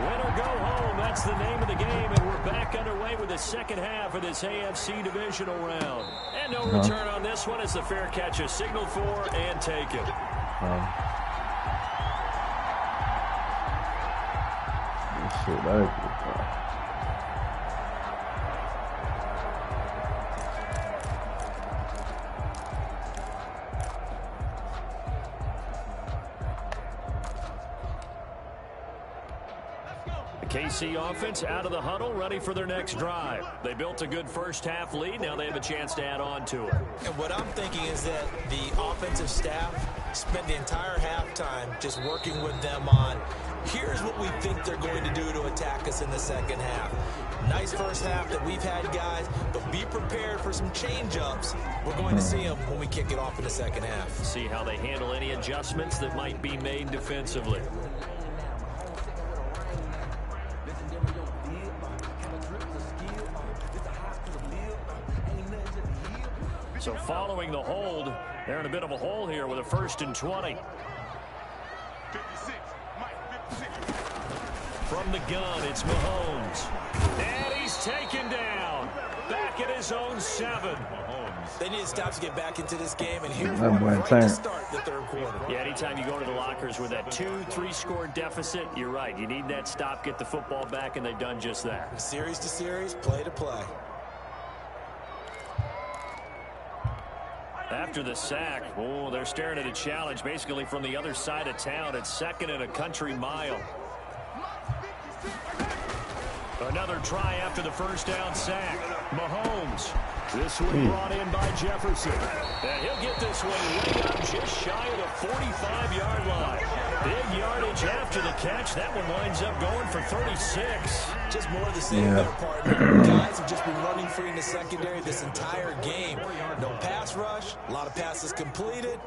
Win or go home, that's the name of the game, and we're back underway with the second half of this AFC Divisional round. And no return on this one as the fair catch is signaled for and taken. Shit, that is good. KC offense out of the huddle, ready for their next drive. They built a good first half lead. Now they have a chance to add on to it. And what I'm thinking is that the offensive staff spent the entire halftime just working with them on, here's what we think they're going to do to attack us in the second half. Nice first half that we've had, guys, but be prepared for some change-ups. We're going to see them when we kick it off in the second half. See how they handle any adjustments that might be made defensively. So following the hold, they're in a bit of a hole here with a 1st and 20. From the gun, it's Mahomes. And he's taken down. Back at his own 7. They need to stop to get back into this game, and here's That boy right to turned. start the third quarter. Yeah, anytime you go to the lockers with that 2-3 score deficit, you're right. You need that stop, get the football back, and they've done just that. Series to series, play to play. After the sack, oh, they're staring at a challenge basically from the other side of town. It's 2nd and a country mile. Another try after the first down sack. Mahomes. This one brought in by Jefferson. And he'll get this one way up just shy of the 45-yard line. Big yardage after the catch. That one winds up going for 36. Just more of the same there, partner. Guys have just been running free in the secondary this entire game. No pass rush, a lot of passes completed.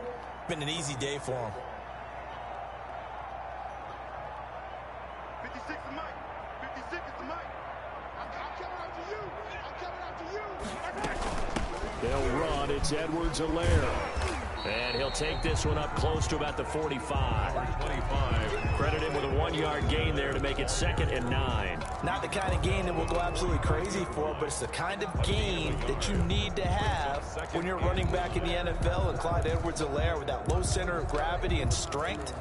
Been an easy day for them. 56 is Mike. 56 is the Mike. I'm coming out to you. I'm coming out to you. They'll run. It's Edwards-Helaire. And he'll take this one up close to about the 45. 25. Credit him with a 1-yard gain there to make it 2nd and 9. Not the kind of gain that we'll go absolutely crazy for, but it's the kind of gain that you need to have when you're running back in the NFL. And Clyde Edwards-Helaire, with that low center of gravity and strength,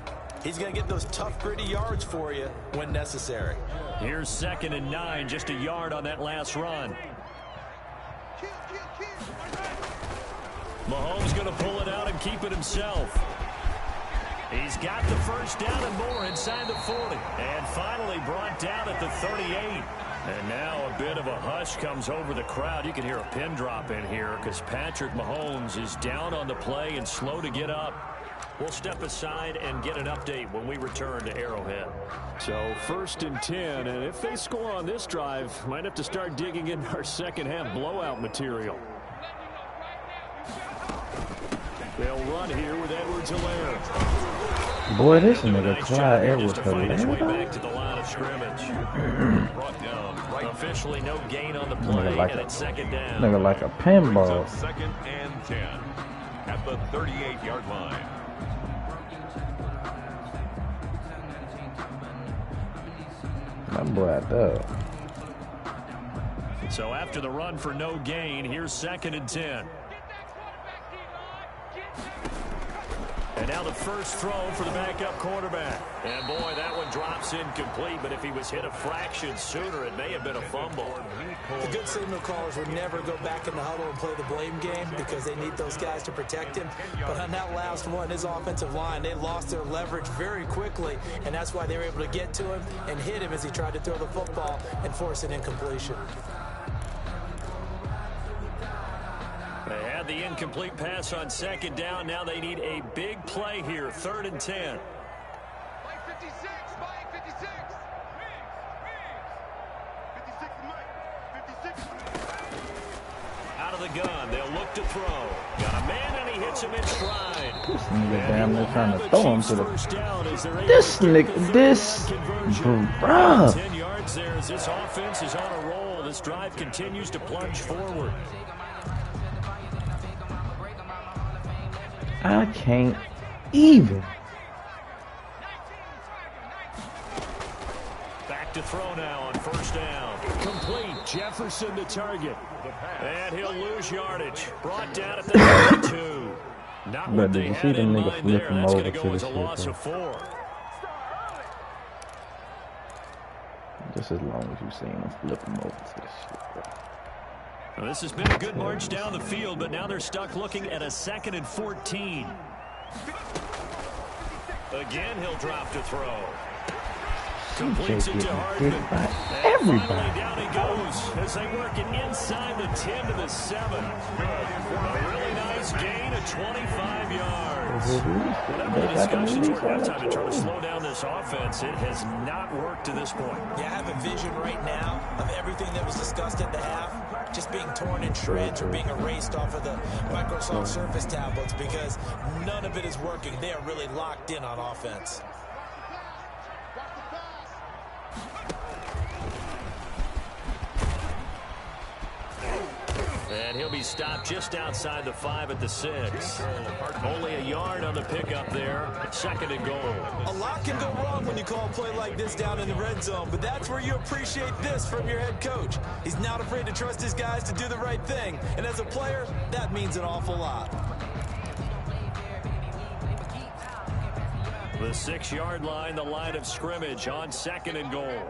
he's going to get those tough, gritty yards for you when necessary. Here's 2nd and 9, just a yard on that last run. Mahomes going to pull it out and keep it himself. He's got the first down and more inside the 40. And finally brought down at the 38. And now a bit of a hush comes over the crowd. You can hear a pin drop in here because Patrick Mahomes is down on the play and slow to get up. We'll step aside and get an update when we return to Arrowhead. So 1st and 10, and if they score on this drive, might have to start digging in our second half blowout material. They'll run here with Edwards-Helaire. Boy, this nigga Clyde Edwards-Helaire. Back to the line of scrimmage. Brought down. Officially no gain on the play, like and it's 2nd down. Nigga like a pinball. 2nd and 10 at the 38-yard line. That boy out there. So after the run for no gain, here's 2nd and 10. And now the first throw for the backup quarterback. And boy, that one drops incomplete, but if he was hit a fraction sooner, it may have been a fumble. The good signal callers would never go back in the huddle and play the blame game because they need those guys to protect him. But on that last one, his offensive line, they lost their leverage very quickly, and that's why they were able to get to him and hit him as he tried to throw the football and force an incompletion. They had the incomplete pass on 2nd down. Now they need a big play here, 3rd and 10. Mike 56, Mike 56. 56 is Mike. 56. Out of the gun, they'll look to throw. Got a man, and he hits him in stride. This nigga damn near trying to throw him to the... This nigga, this... Bruh. 10 yards there as this offense is on a roll. This drive continues to plunge forward. I can't even. Back to throw now on first down. Complete. Jefferson to target. And he'll lose yardage. Brought down at the 32. Not what they had in mind there. That's going to go as a loss of 4. Just as long as you seen him flip him over to this shit, bro. Well, this has been a good march down the field, but now they're stuck looking at a 2nd and 14. Again, he'll drop to throw. Completes it to Hardman. And finally down he goes as they work it inside the 10 to the 7. A really nice gain of 25 yards. Whatever the discussions were at halftime to try to slow down this offense, it has not worked to this point. Yeah, I have a vision right now of everything that was discussed at the half just being torn in shreds or being erased off of the Microsoft Surface tablets because none of it is working. They are really locked in on offense. And he'll be stopped just outside the 5 at the 6. Only a yard on the pickup there. 2nd and goal. A lot can go wrong when you call a play like this down in the red zone, but that's where you appreciate this from your head coach. He's not afraid to trust his guys to do the right thing, and as a player, that means an awful lot. The 6-yard line, the line of scrimmage on 2nd and goal.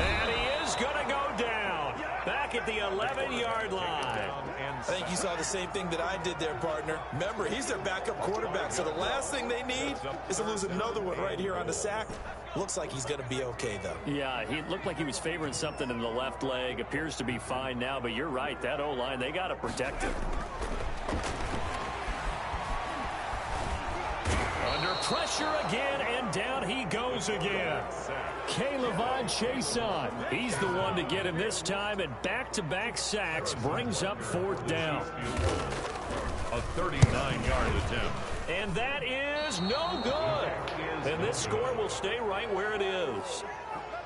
And he is going to go down. Back at the 11-yard line. I think you saw the same thing that I did there, partner. Remember, he's their backup quarterback, so the last thing they need is to lose another one right here on the sack. Looks like he's going to be okay, though. Yeah, he looked like he was favoring something in the left leg. Appears to be fine now, but you're right. That O-line, they got to protect him. Under pressure again, and down he goes again. K'Lavon Chason, he's the one to get him this time, and back-to-back sacks brings up 4th down. A 39-yard attempt. And that is no good. And this score will stay right where it is.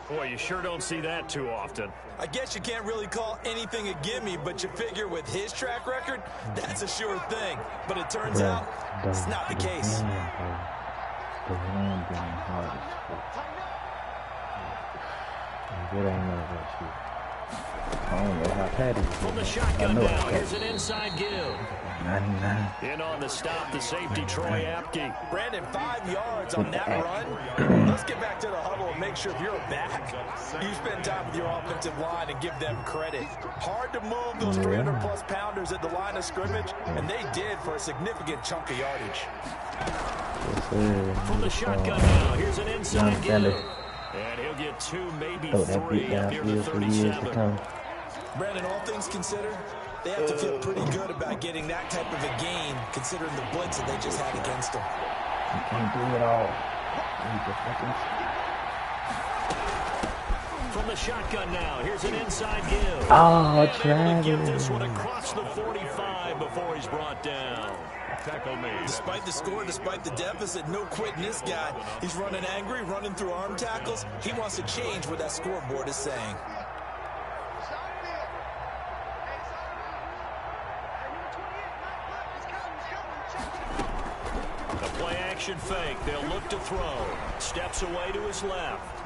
Boy, you sure don't see that too often. I guess you can't really call anything a gimme, but you figure with his track record, that's a sure thing. But it turns out, it's not the case. The wind being hard as fuck. It ain't no that shit. I don't know how Patty is. From the shotgun now, here's an inside give. 99. In on the stop, the safety, Troy Apke. Brandon, 5 yards on that run. Let's get back to the huddle and make sure if you're back, you spend time with your offensive line and give them credit. Hard to move those 300-plus pounders at the line of scrimmage, and they did for a significant chunk of yardage. From the shotgun now, here's an inside give. And he'll get 2, maybe 3 up near the 37. Brandon, all things considered, they have to feel pretty good about getting that type of a gain, considering the blitz that they just had against them. You can't do it all. From the shotgun now, here's an inside give. Oh, Travis. Give this one across the 45 before he's brought down. Tackle made. Despite the score, despite the deficit, no quitting this guy. He's running angry, running through arm tackles. He wants to change what that scoreboard is saying. A play action fake. They'll look to throw. Steps away to his left.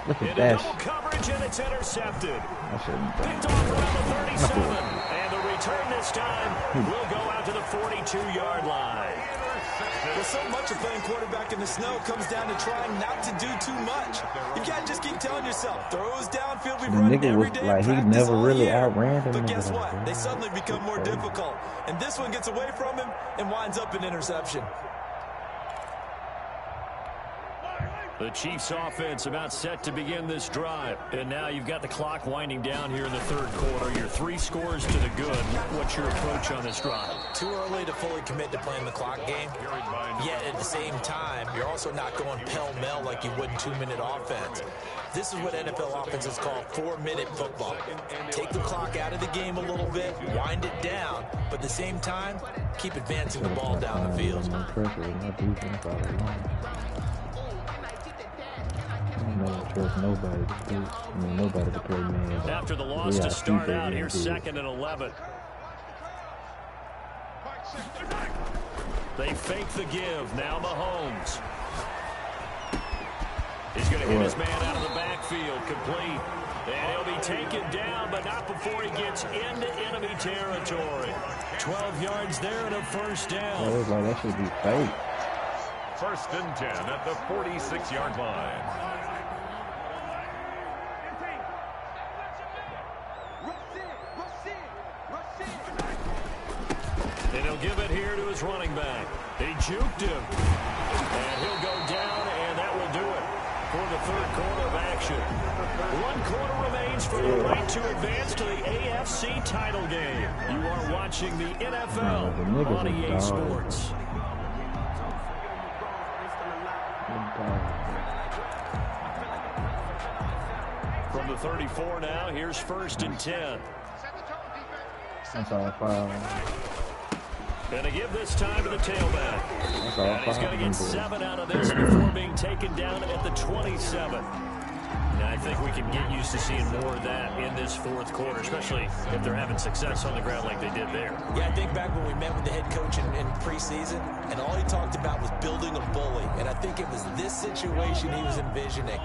Look at Into that. double coverage, and it's intercepted. Picked off around the 37. And the return this time will go out to the 42-yard line. Well, so much of playing quarterback in the snow comes down to trying not to do too much. You can't just keep telling yourself, throws downfield, we run every day. Like, he never really outran him. But guess what? They suddenly become more difficult. And this one gets away from him and winds up an interception. The Chiefs offense about set to begin this drive. And now you've got the clock winding down here in the third quarter. Your 3 scores to the good. What's your approach on this drive? Too early to fully commit to playing the clock game. Yet at the same time, you're also not going pell-mell like you would in 2-minute offense. This is what NFL offenses call 4-minute football. Take the clock out of the game a little bit, wind it down, but at the same time, keep advancing the ball down the field. No pressure, no defense all along. trust nobody to do. I mean, nobody to play man. After the loss to start out, here's 2nd and 11. They fake the give. Now Mahomes. He's going to hit his man out of the backfield. Complete. And he'll be taken down, but not before he gets into enemy territory. 12 yards there and a first down. It was like that should be fake. 1st and 10 at the 46-yard line. And he'll give it here to his running back. He juked him. And he'll go down, and that will do it for the 3rd quarter of action. 1 quarter remains for the right to advance to the AFC title game. You are watching the NFL on EA Sports. From the 34 now, here's 1st and 10. That's all foul. And to give this time to the tailback. And he's going to get 7 out of this before being taken down at the 27. Now, I think we can get used to seeing more of that in this 4th quarter, especially if they're having success on the ground like they did there. Yeah, I think back when we met with the head coach in preseason, and all he talked about was building a bully. And I think it was this situation he was envisioning.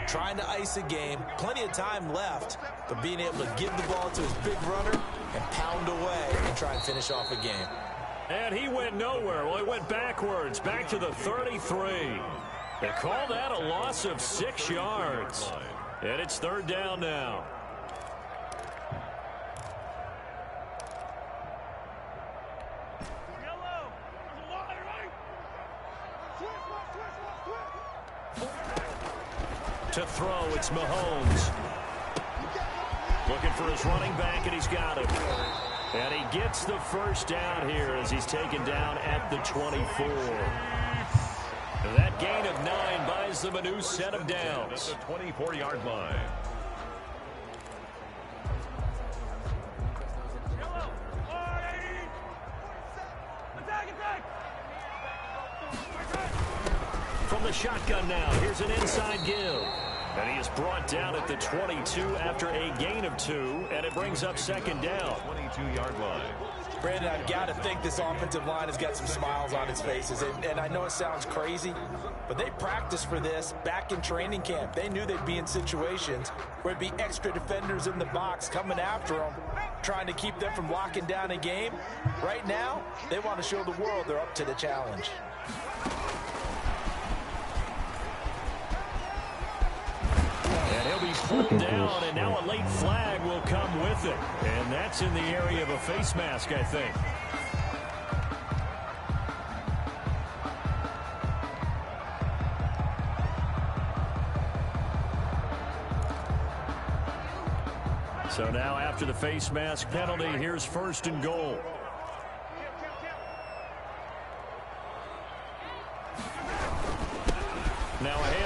Trying to ice a game, plenty of time left, but being able to give the ball to his big runner and pound away and try and finish off a game. And he went nowhere. Well, he went backwards, back to the 33. They call that a loss of 6 yards. And it's 3rd down now. To throw, it's Mahomes. Looking for his running back, and he's got him. And he gets the first down here as he's taken down at the 24. That gain of 9 buys them a new set of downs. At the 24-yard line. From the shotgun now, here's an inside give. And he is brought down at the 22 after a gain of 2, and it brings up 2nd down. 22-yard line. Brandon, I've got to think this offensive line has got some smiles on its faces. And I know it sounds crazy, but they practiced for this back in training camp. They knew they'd be in situations where it'd be extra defenders in the box coming after them, trying to keep them from locking down a game. Right now, they want to show the world they're up to the challenge. And he'll be pulled down, and now a late flag will come with it. And that's in the area of a face mask, I think. So now after the face mask penalty, here's 1st and goal.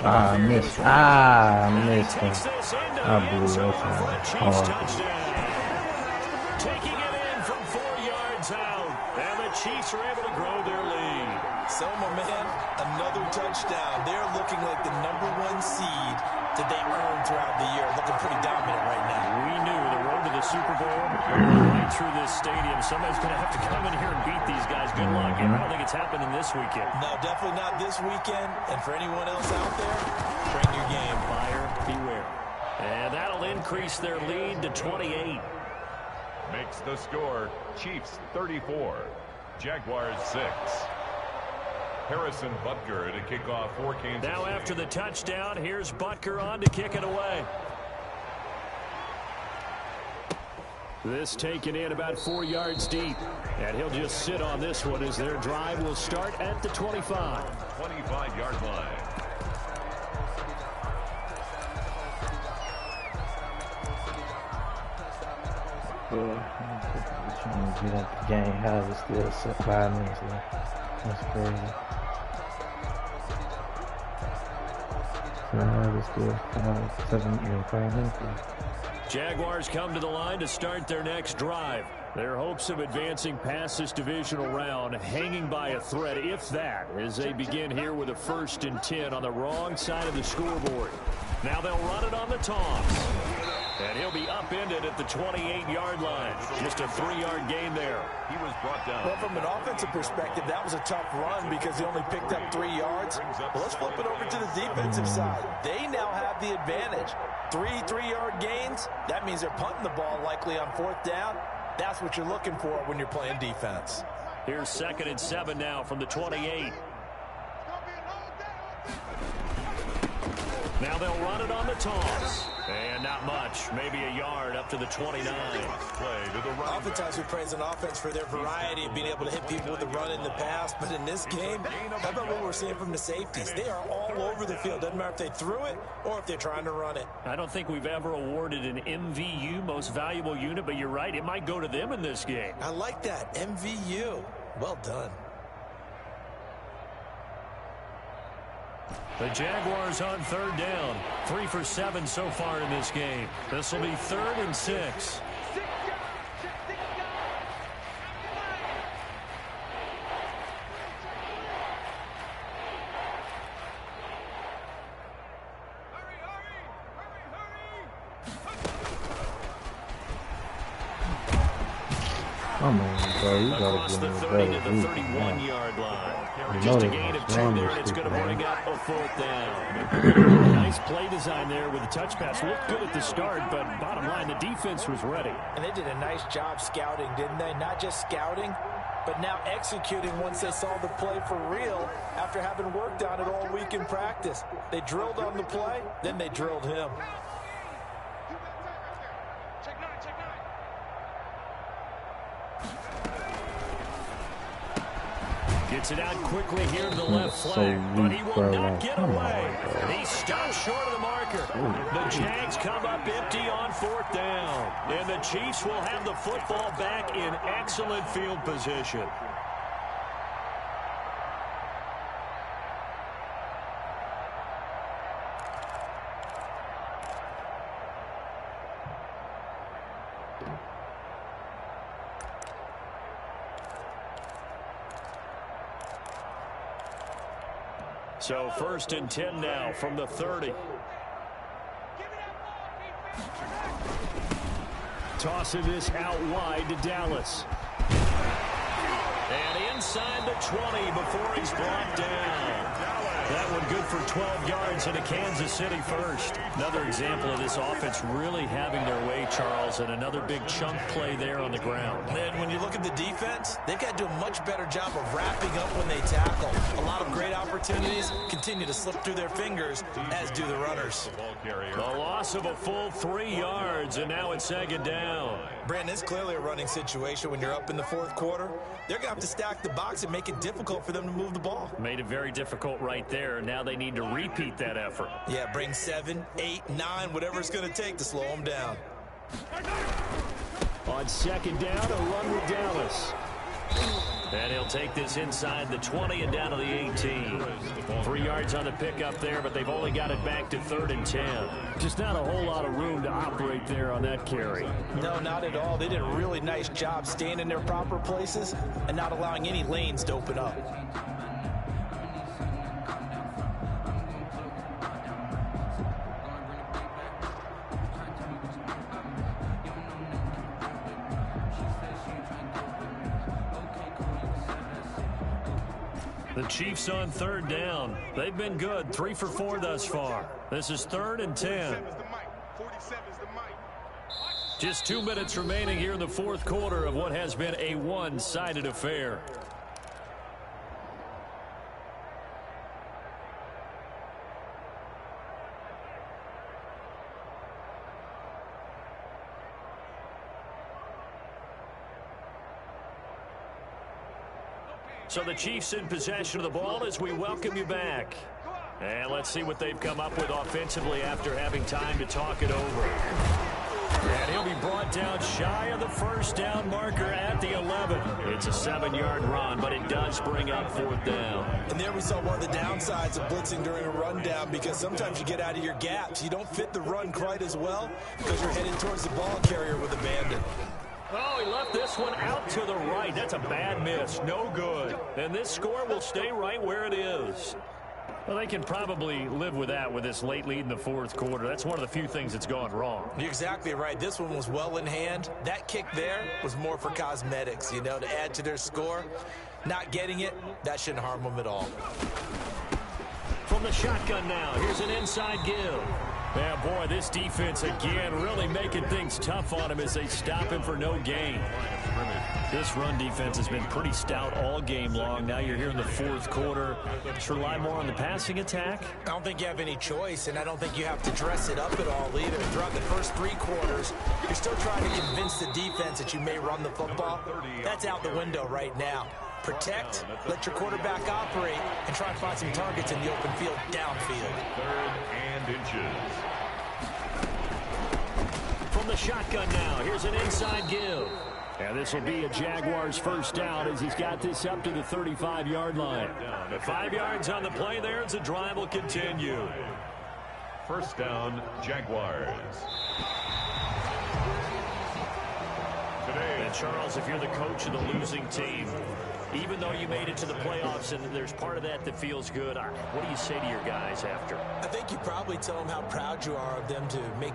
I missed him. I blew that hard. Taking it in from 4 yards out, and the Chiefs are able to grow their lead. So, my man, another touchdown. They're looking like the #1 seed that they earned throughout the year. Looking pretty dominant right now. We knew the road to the Super Bowl right through this stadium. Somebody's going to have to come in here and beat these guys. Good luck. I don't think it's happening this weekend. No, definitely not this weekend. And for anyone else out there, bring your game. Buyer beware. And that'll increase their lead to 28. Makes the score Chiefs 34, Jaguars 6. Harrison Butker to kick off for Kansas Now City. After the touchdown, here's Butker on to kick it away. This taken in about 4 yards deep. And he'll just sit on this one as their drive will start at the 25. 25-yard line. Trying to get up the game. How is it still 5 minutes left? That's crazy. So how is it still 5 minutes left? Jaguars come to the line to start their next drive. Their hopes of advancing past this divisional round hanging by a thread, if that, as they begin here with a 1st and 10 on the wrong side of the scoreboard. Now they'll run it on the toss. And he'll be upended at the 28-yard line. Just a 3-yard gain there. He was brought down. Well, from an offensive perspective, that was a tough run because he only picked up 3 yards. But let's flip it over to the defensive side. They now have the advantage. 3 3-yard gains. That means they're punting the ball likely on 4th down. That's what you're looking for when you're playing defense. Here's 2nd and 7 now from the 28. Now they'll run it on the toss. And not much. Maybe a yard up to the 29. Oftentimes we praise an offense for their variety of being able to hit people with the run in the past. But in this game, how about what we're seeing from the safeties? They are all over the field. Doesn't matter if they threw it or if they're trying to run it. I don't think we've ever awarded an MVU, most valuable unit, but you're right. It might go to them in this game. I like that. MVU. Well done. The Jaguars on 3rd down. 3 for 7 so far in this game. This will be 3rd and 6. Come on, bro. You gotta the give me 30 a to better the beat. 31-yard line. You Just know a they gain of was 2 wrong there, this and it's going to stupid bring man. up a 4th down. Nice play design there with the touch pass. Looked good at the start, but bottom line, the defense was ready. And they did a nice job scouting, didn't they? Not just scouting, but now executing once they saw the play for real after having worked on it all week in practice. They drilled on the play, then they drilled him. Gets it out quickly here to the left flank, but he will not get away. He stops short of the marker. The Jags come up empty on 4th down, and the Chiefs will have the football back in excellent field position. So 1st and 10 now from the 30. Tossing this out wide to Dallas. And inside the 20 before he's brought down. That one good for 12 yards into Kansas City first. Another example of this offense really having their way, Charles, and another big chunk play there on the ground. And when you look at the defense, they've got to do a much better job of wrapping up when they tackle. A lot of great opportunities continue to slip through their fingers, as do the runners. The loss of a full 3 yards, and now it's 2nd down. Brandon, it's clearly a running situation when you're up in the 4th quarter. They're going to have to stack the box and make it difficult for them to move the ball. Made it very difficult right there. Now they need to repeat that effort. Yeah, bring 7, 8, 9, whatever it's going to take to slow them down. On 2nd down, a run with Dallas. And he'll take this inside the 20 and down to the 18. 3 yards on the pickup there, but they've only got it back to 3rd and 10. Just not a whole lot of room to operate there on that carry. No, not at all. They did a really nice job staying in their proper places and not allowing any lanes to open up. The Chiefs on 3rd down. They've been good. 3 for 4 thus far. This is 3rd and 10. Just 2 minutes remaining here in the 4th quarter of what has been a one-sided affair. So the Chiefs in possession of the ball as we welcome you back. And let's see what they've come up with offensively after having time to talk it over. And he'll be brought down shy of the first down marker at the 11. It's a 7-yard run, but it does bring up 4th down. And there we saw one of the downsides of blitzing during a rundown, because sometimes you get out of your gaps. You don't fit the run quite as well because you're headed towards the ball carrier with abandon. Oh, he left this one out to the right. That's a bad miss. No good. And this score will stay right where it is. Well, they can probably live with that with this late lead in the 4th quarter. That's one of the few things that's gone wrong. You're exactly right. This one was well in hand. That kick there was more for cosmetics, you know, to add to their score. Not getting it, that shouldn't harm them at all. From the shotgun now, here's an inside give. Yeah, boy, this defense again really making things tough on him as they stop him for no gain. This run defense has been pretty stout all game long. Now you're here in the 4th quarter. Just rely more on the passing attack. I don't think you have any choice, and I don't think you have to dress it up at all either. Throughout the first 3 quarters, you're still trying to convince the defense that you may run the football. That's out the window right now. Protect, let your quarterback operate, and try and find some targets in the open field downfield. 3rd and inches. From the shotgun now, here's an inside give. And this will be a Jaguars first down as he's got this up to the 35-yard line. 5 yards on the play there as the drive will continue. First down, Jaguars. And Charles, if you're the coach of the losing team, even though you made it to the playoffs and there's part of that feels good, what do you say to your guys after? I think you probably tell them how proud you are of them to make